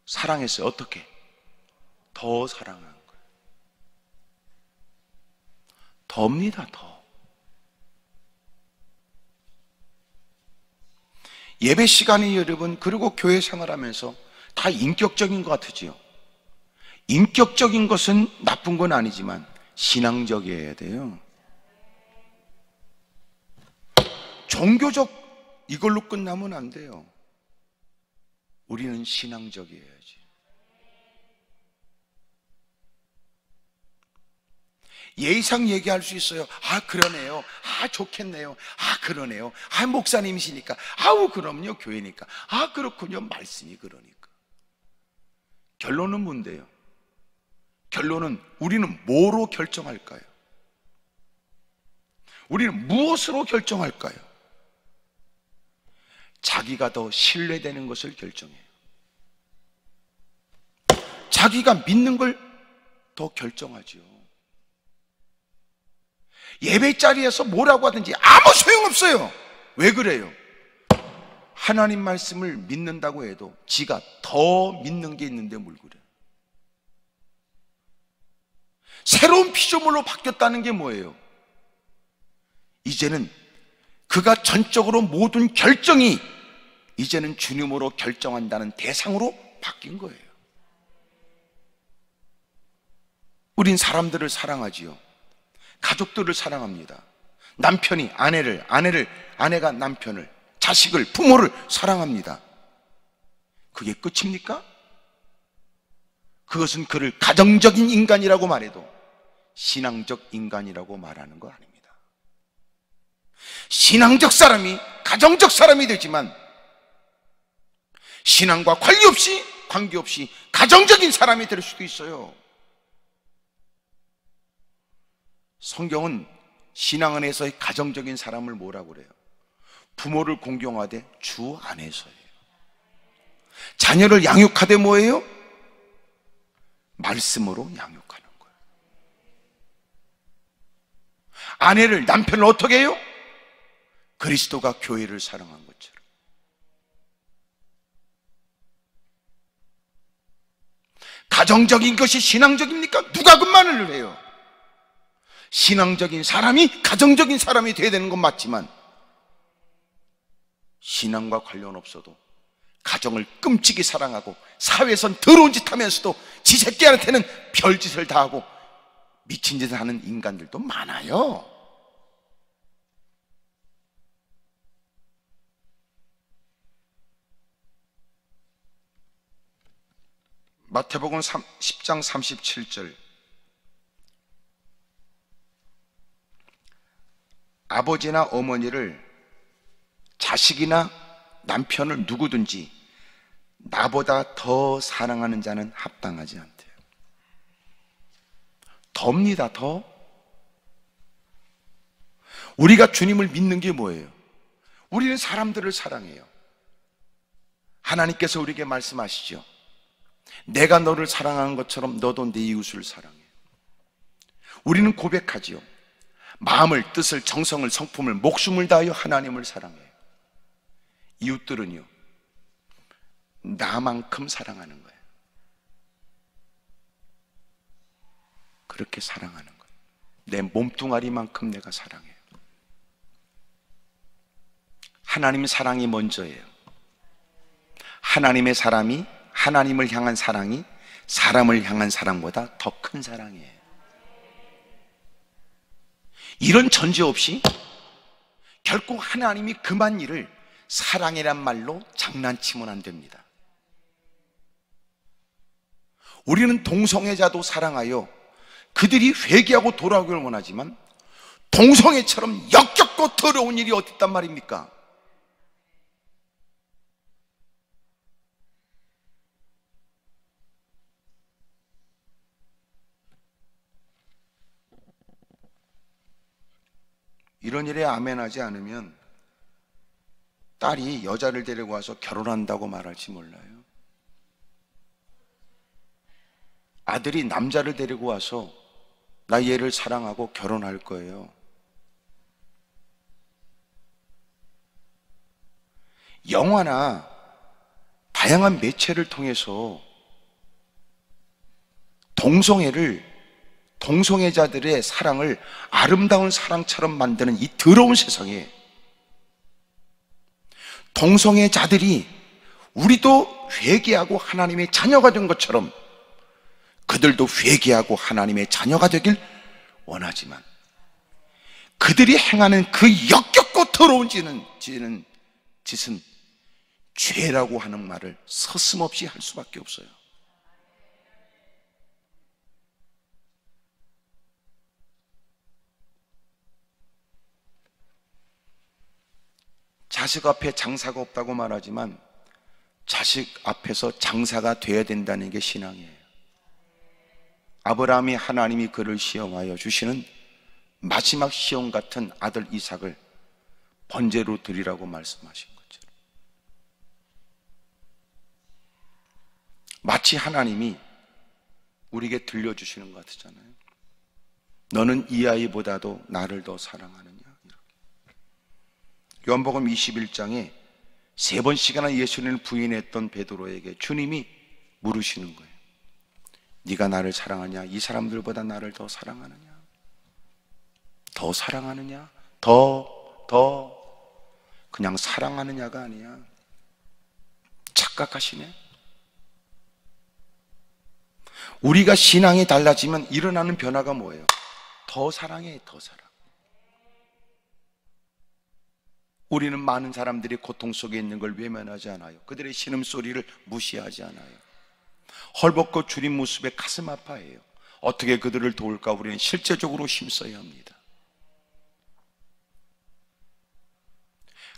사랑했어요. 어떻게? 더 사랑한 거예요. 더입니다. 더. 예배 시간이 여러분, 그리고 교회 생활하면서 다 인격적인 것 같으지요. 인격적인 것은 나쁜 건 아니지만 신앙적이어야 돼요. 종교적 이걸로 끝나면 안 돼요. 우리는 신앙적이어야지. 예의상 얘기할 수 있어요. 아, 그러네요. 아, 좋겠네요. 아, 그러네요. 아, 목사님이시니까. 아우, 그럼요. 교회니까. 아, 그렇군요. 말씀이 그러니까. 결론은 뭔데요? 결론은 우리는 뭐로 결정할까요? 우리는 무엇으로 결정할까요? 자기가 더 신뢰되는 것을 결정해요. 자기가 믿는 걸 더 결정하죠. 예배 자리에서 뭐라고 하든지 아무 소용없어요. 왜 그래요? 하나님 말씀을 믿는다고 해도 지가 더 믿는 게 있는데 뭘 그래요? 새로운 피조물로 바뀌었다는 게 뭐예요? 이제는 그가 전적으로 모든 결정이 이제는 주님으로 결정한다는 대상으로 바뀐 거예요. 우린 사람들을 사랑하지요. 가족들을 사랑합니다. 남편이 아내를, 아내가 남편을, 자식을, 부모를 사랑합니다. 그게 끝입니까? 그것은 그를 가정적인 인간이라고 말해도 신앙적 인간이라고 말하는 거 아닙니다. 신앙적 사람이 가정적 사람이 되지만 신앙과 관계없이 가정적인 사람이 될 수도 있어요. 성경은 신앙 안에서의 가정적인 사람을 뭐라고 그래요? 부모를 공경하되 주 안에서예요. 자녀를 양육하되 뭐예요? 말씀으로 양육하는 거예요. 아내를, 남편을 어떻게 해요? 그리스도가 교회를 사랑한 것처럼. 가정적인 것이 신앙적입니까? 누가 그 말을 해요? 신앙적인 사람이 가정적인 사람이 돼야 되는 건 맞지만 신앙과 관련 없어도 가정을 끔찍이 사랑하고 사회에선 더러운 짓 하면서도 지 새끼한테는 별짓을 다 하고 미친 짓을 하는 인간들도 많아요. 마태복음 10장 37절, 아버지나 어머니를, 자식이나 남편을 누구든지 나보다 더 사랑하는 자는 합당하지 않대요. 더입니다. 더. 우리가 주님을 믿는 게 뭐예요? 우리는 사람들을 사랑해요. 하나님께서 우리에게 말씀하시죠. 내가 너를 사랑하는 것처럼 너도 네 이웃을 사랑해. 우리는 고백하지요. 마음을, 뜻을, 정성을, 성품을, 목숨을 다하여 하나님을 사랑해. 이웃들은요, 나만큼 사랑하는 거예요. 그렇게 사랑하는 거예요. 내 몸뚱아리만큼 내가 사랑해요. 하나님의 사랑이 먼저예요. 하나님의 사람이, 하나님을 향한 사랑이 사람을 향한 사랑보다 더 큰 사랑이에요. 이런 전제 없이 결국 하나님이 금한 일을 사랑이란 말로 장난치면 안 됩니다. 우리는 동성애자도 사랑하여 그들이 회개하고 돌아오기를 원하지만 동성애처럼 역겹고 더러운 일이 어디 있단 말입니까? 이런 일에 아멘하지 않으면 딸이 여자를 데리고 와서 결혼한다고 말할지 몰라요. 아들이 남자를 데리고 와서 나 얘를 사랑하고 결혼할 거예요. 영화나 다양한 매체를 통해서 동성애자들의 사랑을 아름다운 사랑처럼 만드는 이 더러운 세상에 동성애자들이 우리도 회개하고 하나님의 자녀가 된 것처럼 그들도 회개하고 하나님의 자녀가 되길 원하지만 그들이 행하는 그 역겹고 더러운 짓은 죄라고 하는 말을 서슴없이 할 수밖에 없어요. 자식 앞에 장사가 없다고 말하지만 자식 앞에서 장사가 돼야 된다는 게 신앙이에요. 아브라함이 하나님이 그를 시험하여 주시는 마지막 시험 같은 아들 이삭을 번제로 드리라고 말씀하신 것처럼, 마치 하나님이 우리에게 들려주시는 것 같잖아요. 너는 이 아이보다도 나를 더 사랑하느냐. 요한복음 21장에 3번씩이나 예수님을 부인했던 베드로에게 주님이 물으시는 거예요. 네가 나를 사랑하냐? 이 사람들보다 나를 더 사랑하느냐? 더 사랑하느냐? 더 그냥 사랑하느냐가 아니야. 착각하시네. 우리가 신앙이 달라지면 일어나는 변화가 뭐예요? 더 사랑해, 더 사랑. 우리는 많은 사람들이 고통 속에 있는 걸 외면하지 않아요. 그들의 신음소리를 무시하지 않아요. 헐벗고 줄인 모습에 가슴 아파해요. 어떻게 그들을 도울까? 우리는 실제적으로 힘써야 합니다.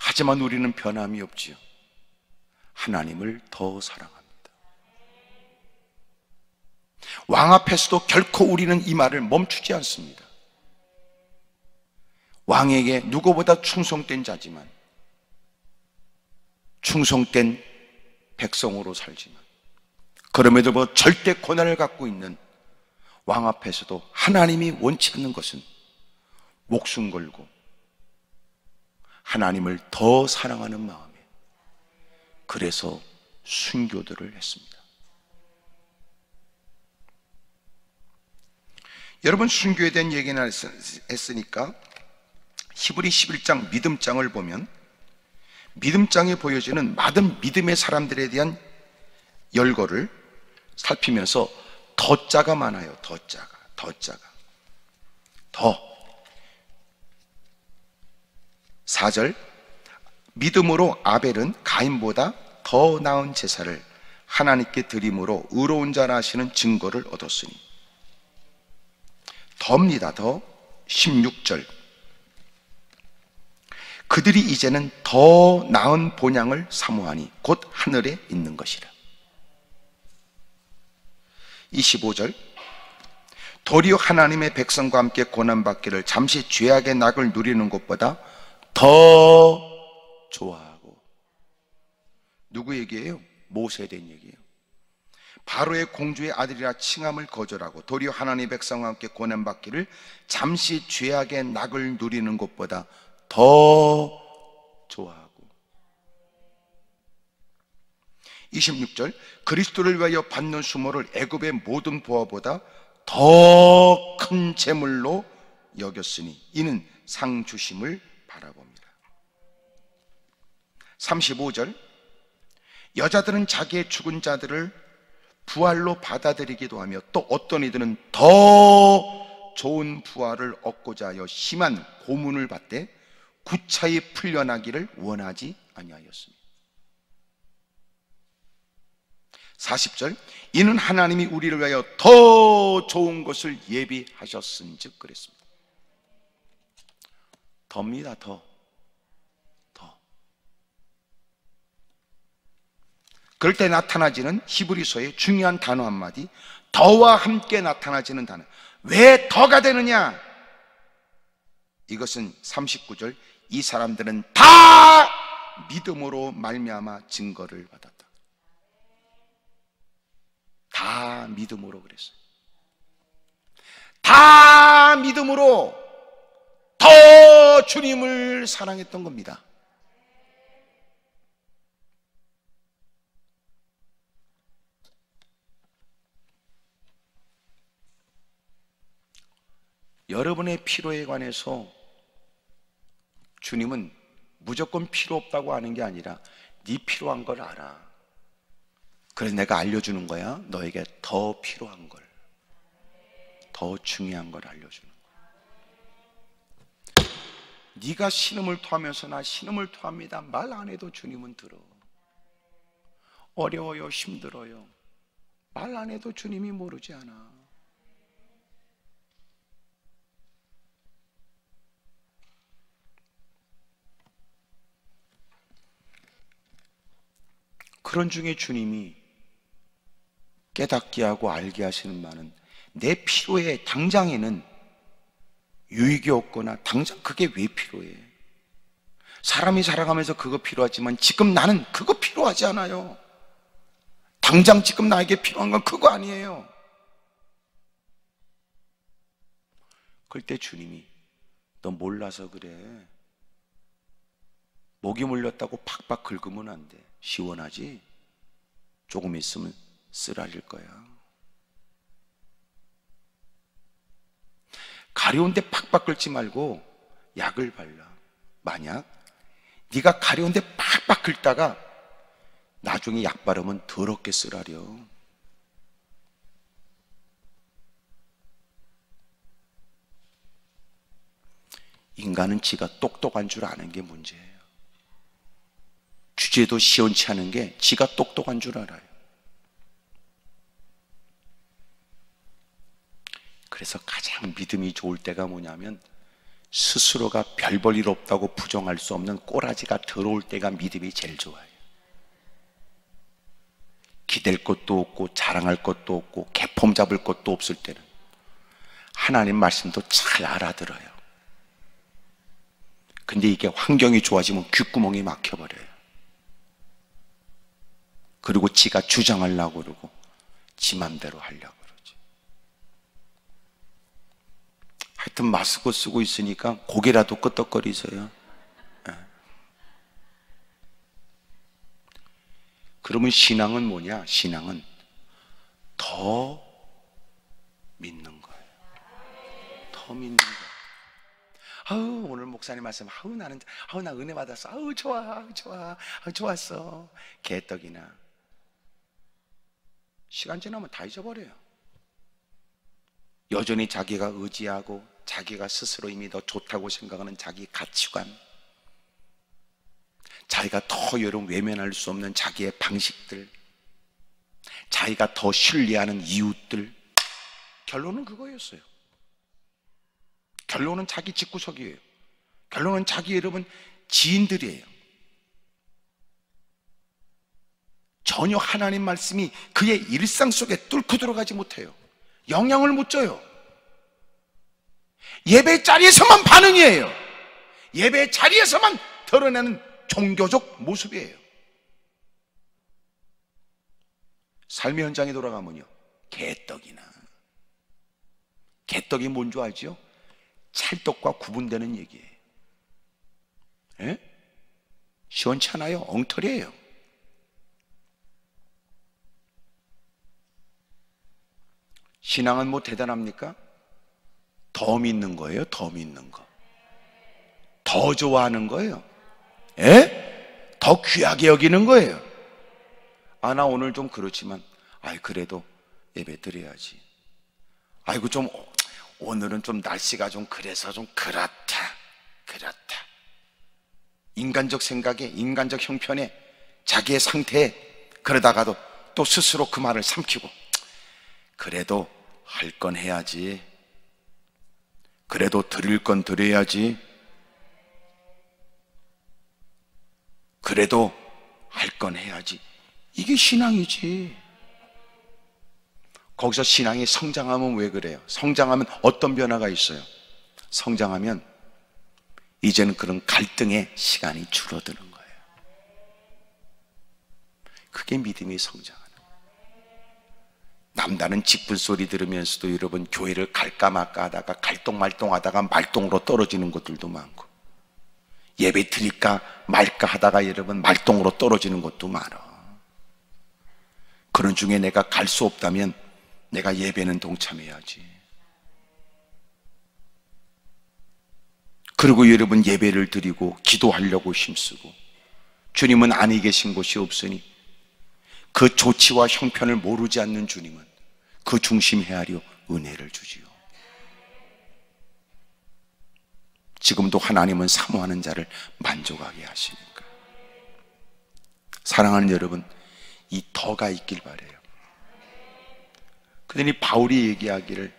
하지만 우리는 변함이 없지요. 하나님을 더 사랑합니다. 왕 앞에서도 결코 우리는 이 말을 멈추지 않습니다. 왕에게 누구보다 충성된 자지만, 충성된 백성으로 살지만, 그럼에도 불구하고 절대 권한을 갖고 있는 왕 앞에서도 하나님이 원치 않는 것은 목숨 걸고 하나님을 더 사랑하는 마음에, 그래서 순교들을 했습니다. 여러분, 순교에 대한 얘기는 했으니까 히브리 11장 믿음장을 보면 믿음장에 보여지는 많은 믿음의 사람들에 대한 열거를 살피면서 더자가 많아요. 더자가 4절, 믿음으로 아벨은 가인보다 더 나은 제사를 하나님께 드림으로 의로운 자라 하시는 증거를 얻었으니. 더입니다. 더 16절, 그들이 이제는 더 나은 본향을 사모하니 곧 하늘에 있는 것이라. 25절, 도리어 하나님의 백성과 함께 고난받기를 잠시 죄악의 낙을 누리는 것보다 더 좋아하고. 누구 얘기예요? 모세에 대한 얘기예요. 바로의 공주의 아들이라 칭함을 거절하고 도리어 하나님의 백성과 함께 고난받기를 잠시 죄악의 낙을 누리는 것보다 더 좋아하고. 26절, 그리스도를 위하여 받는 수모를 애굽의 모든 보화보다 더 큰 재물로 여겼으니 이는 상 주심을 바라봅니다. 35절, 여자들은 자기의 죽은 자들을 부활로 받아들이기도 하며 또 어떤 이들은 더 좋은 부활을 얻고자 하여 심한 고문을 받되 구차히 풀려나기를 원하지 아니하였습니다. 40절, 이는 하나님이 우리를 위하여 더 좋은 것을 예비하셨은즉 그랬습니다. 더입니다. 더. 그럴 때 나타나지는 히브리서의 중요한 단어 한마디, 더와 함께 나타나지는 단어. 왜 더가 되느냐? 이것은 39절, 이 사람들은 다 믿음으로 말미암아 증거를 받았다. 다 믿음으로 그랬어요. 다 믿음으로 더 주님을 사랑했던 겁니다. 여러분의 필요에 관해서 주님은 무조건 필요 없다고 하는 게 아니라 네 필요한 걸 알아. 그래서 내가 알려주는 거야. 너에게 더 필요한 걸, 더 중요한 걸 알려주는 거야. 네가 신음을 토하면서 나 신음을 토합니다 말 안 해도 주님은 들어. 어려워요, 힘들어요, 말 안 해도 주님이 모르지 않아. 그런 중에 주님이 깨닫게 하고 알게 하시는 말은 내 필요에 당장에는 유익이 없거나 당장 그게 왜 필요해? 사람이 살아가면서 그거 필요하지만 지금 나는 그거 필요하지 않아요. 당장 지금 나에게 필요한 건 그거 아니에요. 그럴 때 주님이 너 몰라서 그래. 목이 물렸다고 팍팍 긁으면 안 돼. 시원하지? 조금 있으면 쓰라릴 거야. 가려운데 팍팍 긁지 말고 약을 발라. 만약 네가 가려운데 팍팍 긁다가 나중에 약 바르면 더럽게 쓰라려. 인간은 지가 똑똑한 줄 아는 게 문제예요. 주제도 시원치 않은 게 지가 똑똑한 줄 알아요. 그래서 가장 믿음이 좋을 때가 뭐냐면 스스로가 별 볼 일 없다고 부정할 수 없는 꼬라지가 더러울 때가 믿음이 제일 좋아요. 기댈 것도 없고 자랑할 것도 없고 개폼 잡을 것도 없을 때는 하나님 말씀도 잘 알아들어요. 근데 이게 환경이 좋아지면 귓구멍이 막혀버려요. 그리고 지가 주장하려고 그러고 지 맘대로 하려고 그러지. 하여튼 마스크 쓰고 있으니까 고개라도 끄덕거리세요. 그러면 신앙은 뭐냐? 신앙은 더 믿는 거예요. 더 믿는 거예요. 아우, 오늘 목사님 말씀, 나 은혜 받았어. 아우, 좋아, 좋아. 아우, 좋았어. 개떡이나. 시간 지나면 다 잊어버려요. 여전히 자기가 의지하고 자기가 스스로 이미 더 좋다고 생각하는 자기 가치관, 자기가 더 여러분 외면할 수 없는 자기의 방식들, 자기가 더 신뢰하는 이웃들, 결론은 그거였어요. 결론은 자기 집구석이에요. 결론은 자기 여러분 지인들이에요. 전혀 하나님 말씀이 그의 일상 속에 뚫고 들어가지 못해요. 영향을 못 줘요. 예배 자리에서만 반응이에요. 예배 자리에서만 드러내는 종교적 모습이에요. 삶의 현장에 돌아가면요, 개떡이나. 개떡이 뭔 줄 알죠? 찰떡과 구분되는 얘기예요. 예? 시원찮아요? 엉터리예요. 신앙은 뭐 대단합니까? 더 믿는 거예요. 더 믿는 거. 더 좋아하는 거예요. 예? 더 귀하게 여기는 거예요. 아, 나 오늘 좀 그렇지만 그래도 예배 드려야지. 아이고, 좀 오늘은 좀 날씨가 좀 그래서 좀 그렇다. 인간적 생각에, 인간적 형편에, 자기의 상태에, 그러다가도 또 스스로 그 말을 삼키고, 그래도 할 건 해야지. 그래도 드릴 건 드려야지. 그래도 할 건 해야지. 이게 신앙이지. 거기서 신앙이 성장하면 왜 그래요? 성장하면 어떤 변화가 있어요? 성장하면 이제는 그런 갈등의 시간이 줄어드는 거예요. 그게 믿음이 성장하는 거예요. 남다른 짚불 소리 들으면서도 여러분 교회를 갈까 말까 하다가 갈똥말똥하다가 말똥으로 떨어지는 것들도 많고, 예배 드릴까 말까 하다가 여러분 말똥으로 떨어지는 것도 많아. 그런 중에 내가 갈 수 없다면 내가 예배는 동참해야지. 그리고 여러분 예배를 드리고 기도하려고 힘쓰고, 주님은 안에 계신 곳이 없으니 그 조치와 형편을 모르지 않는 주님은 그 중심 헤아려 은혜를 주지요. 지금도 하나님은 사모하는 자를 만족하게 하시니까. 사랑하는 여러분, 이 더가 있길 바래요. 그러니 바울이 얘기하기를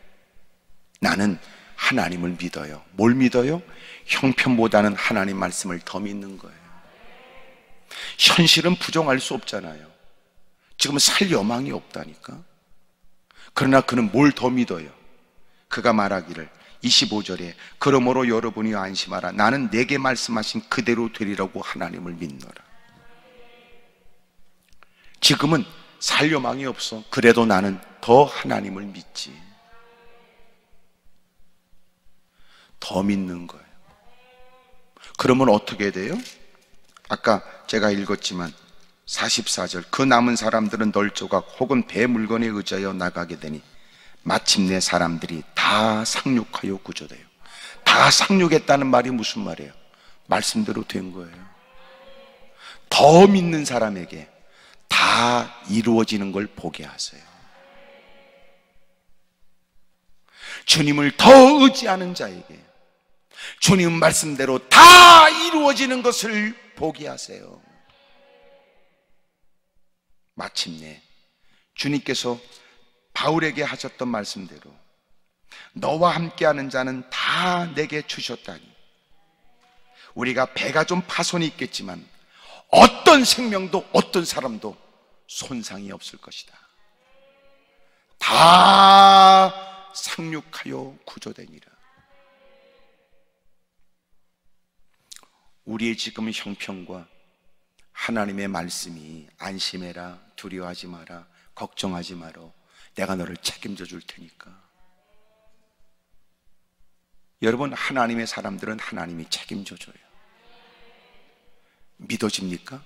나는 하나님을 믿어요. 뭘 믿어요? 형편보다는 하나님 말씀을 더 믿는 거예요. 현실은 부정할 수 없잖아요. 지금 살 여망이 없다니까. 그러나 그는 뭘 더 믿어요? 그가 말하기를 25절에 그러므로 여러분이 안심하라. 나는 내게 말씀하신 그대로 되리라고 하나님을 믿노라. 지금은 살 여망이 없어. 그래도 나는 더 하나님을 믿지. 더 믿는 거예요. 그러면 어떻게 돼요? 아까 제가 읽었지만 44절 그 남은 사람들은 널조각 혹은 배 물건에 의지하여 나가게 되니 마침내 사람들이 다 상륙하여 구조돼요. 다 상륙했다는 말이 무슨 말이에요? 말씀대로 된 거예요. 더 믿는 사람에게 다 이루어지는 걸 보게 하세요. 주님을 더 의지하는 자에게 주님 말씀대로 다 이루어지는 것을 보게 하세요. 마침내 주님께서 바울에게 하셨던 말씀대로 너와 함께하는 자는 다 내게 주셨다니, 우리가 배가 좀 파손이 있겠지만 어떤 생명도 어떤 사람도 손상이 없을 것이다. 다 상륙하여 구조되니라. 우리의 지금 형편과 하나님의 말씀이 안심해라, 두려워하지 마라, 걱정하지 마라, 내가 너를 책임져 줄 테니까. 여러분, 하나님의 사람들은 하나님이 책임져 줘요. 믿어집니까?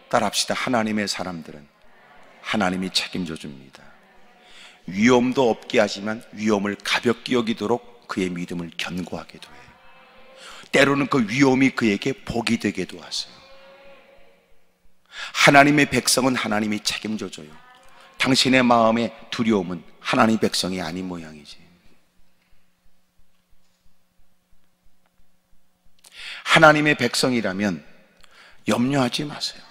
따라합시다. 하나님의 사람들은 하나님이 책임져 줍니다. 위험도 없게 하지만 위험을 가볍게 여기도록 그의 믿음을 견고하게도 해요. 때로는 그 위험이 그에게 복이 되게도 하세요. 하나님의 백성은 하나님이 책임져 줘요. 당신의 마음의 두려움은 하나님의 백성이 아닌 모양이지. 하나님의 백성이라면 염려하지 마세요.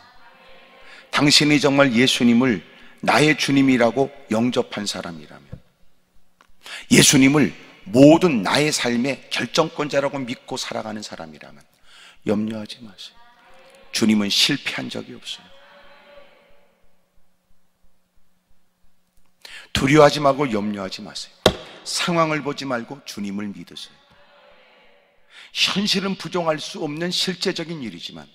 당신이 정말 예수님을 나의 주님이라고 영접한 사람이라면, 예수님을 모든 나의 삶의 결정권자라고 믿고 살아가는 사람이라면 염려하지 마세요. 주님은 실패한 적이 없어요. 두려워하지 말고 염려하지 마세요. 상황을 보지 말고 주님을 믿으세요. 현실은 부정할 수 없는 실제적인 일이지만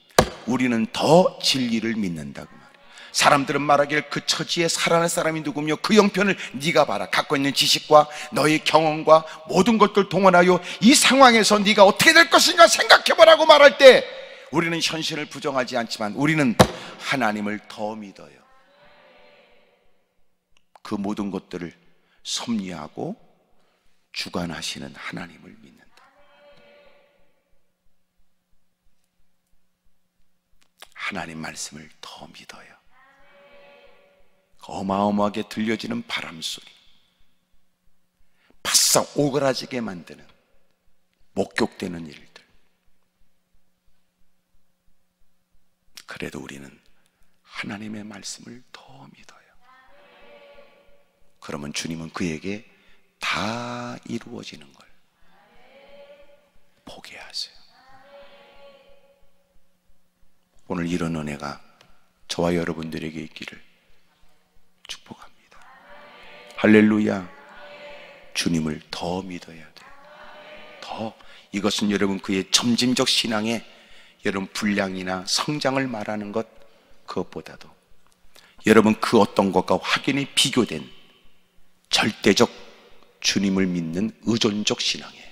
우리는 더 진리를 믿는다고 말해요. 사람들은 말하길 그 처지에 살아날 사람이 누구며 그 형편을 네가 봐라. 갖고 있는 지식과 너의 경험과 모든 것들 동원하여 이 상황에서 네가 어떻게 될 것인가 생각해보라고 말할 때 우리는 현실을 부정하지 않지만 우리는 하나님을 더 믿어요. 그 모든 것들을 섭리하고 주관하시는 하나님을 믿는다. 하나님 말씀을 더 믿어요. 어마어마하게 들려지는 바람소리, 바싹 오그라지게 만드는 목격되는 일들, 그래도 우리는 하나님의 말씀을 더 믿어요. 그러면 주님은 그에게 다 이루어지는 걸 보게 하세요. 오늘 이런 은혜가 저와 여러분들에게 있기를 축복합니다. 할렐루야. 주님을 더 믿어야 돼요. 더. 이것은 여러분 그의 점진적 신앙의 여러분 분량이나 성장을 말하는 것 그것보다도 여러분 그 어떤 것과 확연히 비교된 절대적 주님을 믿는 의존적 신앙이에요.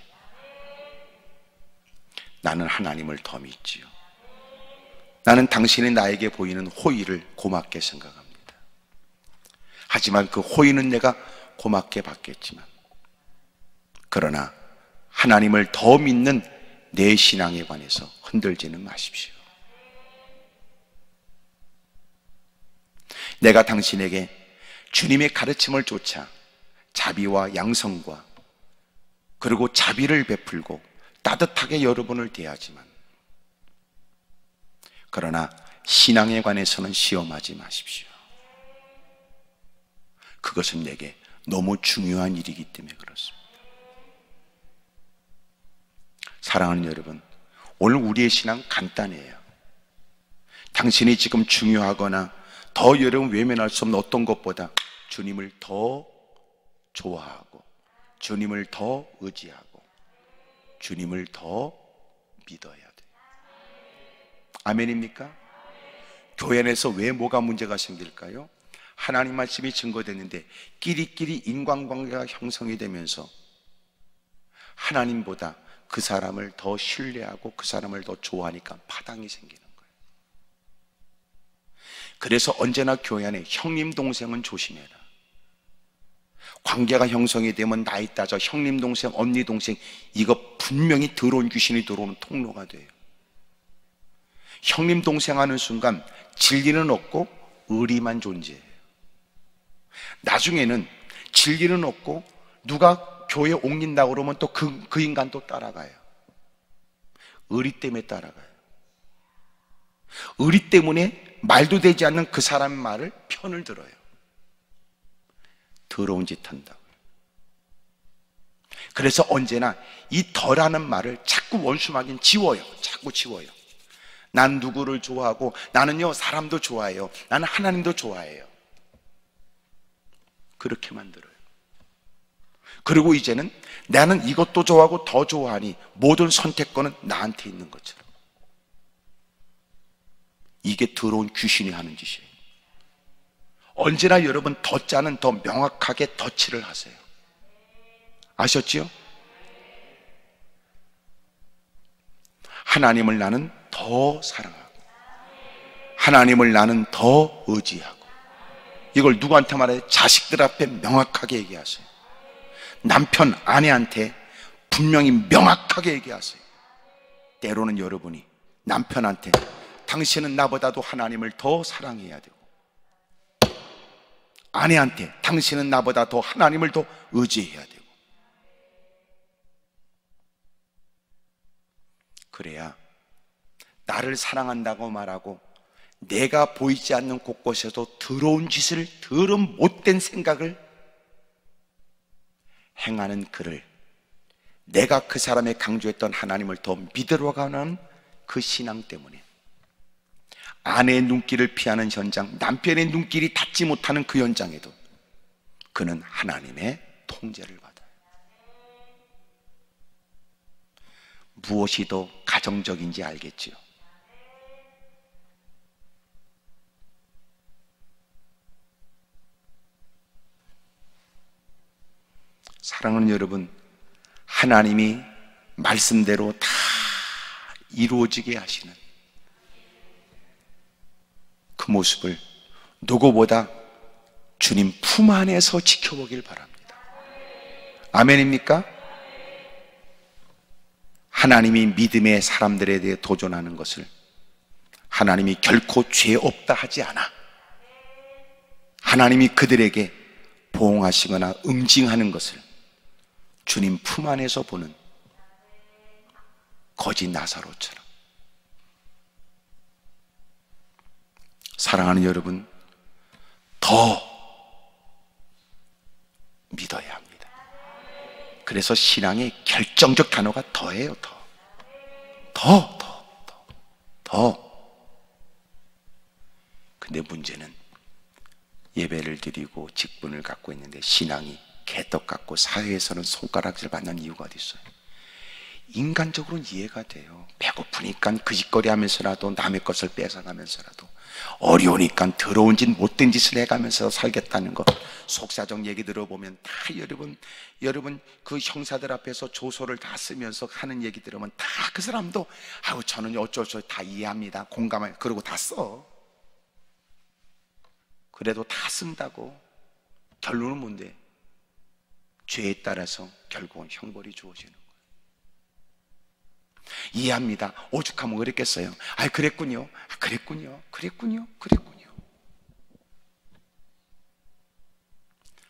나는 하나님을 더 믿지요. 나는 당신이 나에게 보이는 호의를 고맙게 생각합니다. 하지만 그 호의는 내가 고맙게 받겠지만, 그러나 하나님을 더 믿는 내 신앙에 관해서 흔들지는 마십시오. 내가 당신에게 주님의 가르침을 쫓아 자비와 양성과 그리고 자비를 베풀고 따뜻하게 여러분을 대하지만, 그러나 신앙에 관해서는 시험하지 마십시오. 그것은 내게 너무 중요한 일이기 때문에 그렇습니다. 사랑하는 여러분, 오늘 우리의 신앙 간단해요. 당신이 지금 중요하거나 더 여러분 외면할 수 없는 어떤 것보다 주님을 더 좋아하고 주님을 더 의지하고 주님을 더 믿어야 돼요. 아멘입니까? 교회 안에서 왜 뭐가 문제가 생길까요? 하나님 말씀이 증거됐는데 끼리끼리 인간관계가 형성이 되면서 하나님보다 그 사람을 더 신뢰하고 그 사람을 더 좋아하니까 파당이 생기는 거예요. 그래서 언제나 교회 안에 형님 동생은 조심해라. 관계가 형성이 되면 나이 따져 형님 동생 언니 동생 이거 분명히 더러운 귀신이 들어오는 통로가 돼요. 형님 동생 하는 순간 진리는 없고 의리만 존재해요. 나중에는 진리는 없고 누가 교회 옮긴다고 그러면 또 그 인간 또 따라가요. 의리 때문에 따라가요. 의리 때문에 말도 되지 않는 그 사람의 말을 편을 들어요. 더러운 짓 한다고요. 그래서 언제나 이 덜하는 말을 자꾸 원수막인 지워요. 자꾸 지워요. 난 누구를 좋아하고 나는요 사람도 좋아해요. 나는 하나님도 좋아해요. 그렇게 만들어요. 그리고 이제는 나는 이것도 좋아하고 더 좋아하니 모든 선택권은 나한테 있는 것처럼. 이게 더러운 귀신이 하는 짓이에요. 언제나 여러분 덧자는 더 명확하게 덧칠을 하세요. 아셨지요? 하나님을 나는 더 사랑하고 하나님을 나는 더 의지하고 이걸 누구한테 말해요? 자식들 앞에 명확하게 얘기하세요. 남편, 아내한테 분명히 명확하게 얘기하세요. 때로는 여러분이 남편한테 당신은 나보다도 하나님을 더 사랑해야 되고 아내한테 당신은 나보다 더 하나님을 더 의지해야 되고 그래야 나를 사랑한다고 말하고 내가 보이지 않는 곳곳에서 더러운 짓을 더러운 못된 생각을 행하는 그를 내가 그 사람의 강조했던 하나님을 더 믿으러 가는 그 신앙 때문에 아내의 눈길을 피하는 현장, 남편의 눈길이 닿지 못하는 그 현장에도 그는 하나님의 통제를 받아요. 무엇이 더 가정적인지 알겠지요? 사랑하는 여러분, 하나님이 말씀대로 다 이루어지게 하시는 그 모습을 누구보다 주님 품 안에서 지켜보길 바랍니다. 아멘입니까? 하나님이 믿음의 사람들에 대해 도전하는 것을 하나님이 결코 죄 없다 하지 않아. 하나님이 그들에게 보응하시거나 응징하는 것을 주님 품 안에서 보는 거지 나사로처럼. 사랑하는 여러분, 더 믿어야 합니다. 그래서 신앙의 결정적 단어가 더예요. 더. 근데 문제는 예배를 드리고 직분을 갖고 있는데 신앙이 개떡 같고 사회에서는 손가락질 받는 이유가 어디 있어요? 인간적으로는 이해가 돼요. 배고프니까 그 짓거리 하면서라도 남의 것을 뺏어가면서라도 어려우니까 더러운 짓 못된 짓을 해가면서 살겠다는 것. 속사정 얘기 들어보면 다 여러분 그 형사들 앞에서 조서를 다 쓰면서 하는 얘기 들으면 다 그 사람도 아우 저는 어쩔 수 없이 다 이해합니다, 공감해요, 그러고 다 써. 그래도 다 쓴다고. 결론은 뭔데? 죄에 따라서 결국은 형벌이 주어지는 거예요. 이해합니다. 오죽하면 그랬겠어요. 그랬군요.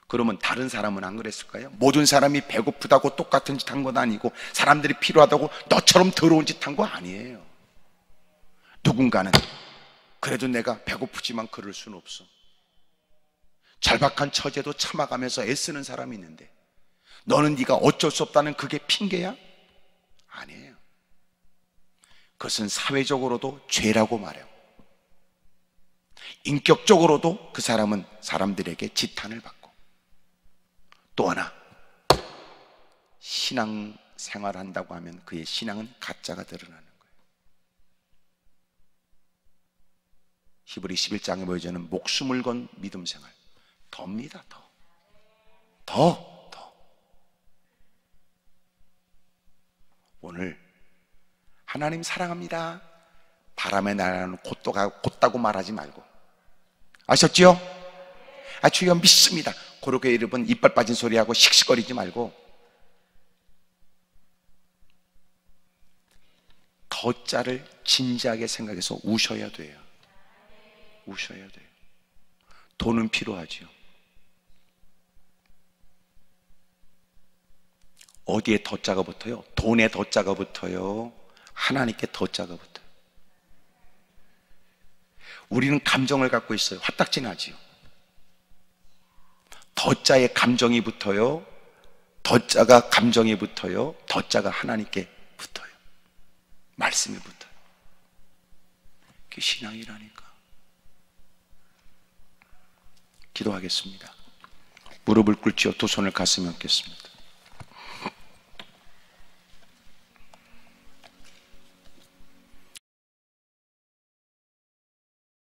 그러면 다른 사람은 안 그랬을까요? 모든 사람이 배고프다고 똑같은 짓 한 건 아니고 사람들이 필요하다고 너처럼 더러운 짓 한 거 아니에요. 누군가는 그래도 내가 배고프지만 그럴 수는 없어. 절박한 처제도 참아가면서 애쓰는 사람이 있는데 너는 네가 어쩔 수 없다는 그게 핑계야? 아니에요. 그것은 사회적으로도 죄라고 말해요. 인격적으로도 그 사람은 사람들에게 지탄을 받고, 또 하나, 신앙 생활한다고 하면 그의 신앙은 가짜가 드러나는 거예요. 히브리 11장에 보여주는 목숨을 건 믿음 생활, 더입니다. 더. 오늘 하나님 사랑합니다, 바람에 날아가는 곧다고 말하지 말고, 아셨지요? 주여 믿습니다, 그렇게 여러분 이빨 빠진 소리하고 씩씩거리지 말고 더자를 진지하게 생각해서 우셔야 돼요. 우셔야 돼요. 돈은 필요하지요. 어디에 더자가 붙어요? 돈에 더자가 붙어요? 하나님께 더자가 붙어요? 우리는 감정을 갖고 있어요. 화딱지 나지요. 더자에 감정이 붙어요? 더자가 감정이 붙어요? 더자가 하나님께 붙어요. 말씀에 붙어요. 그게 신앙이라니까. 기도하겠습니다. 무릎을 꿇지요. 두 손을 가슴에 얹겠습니다.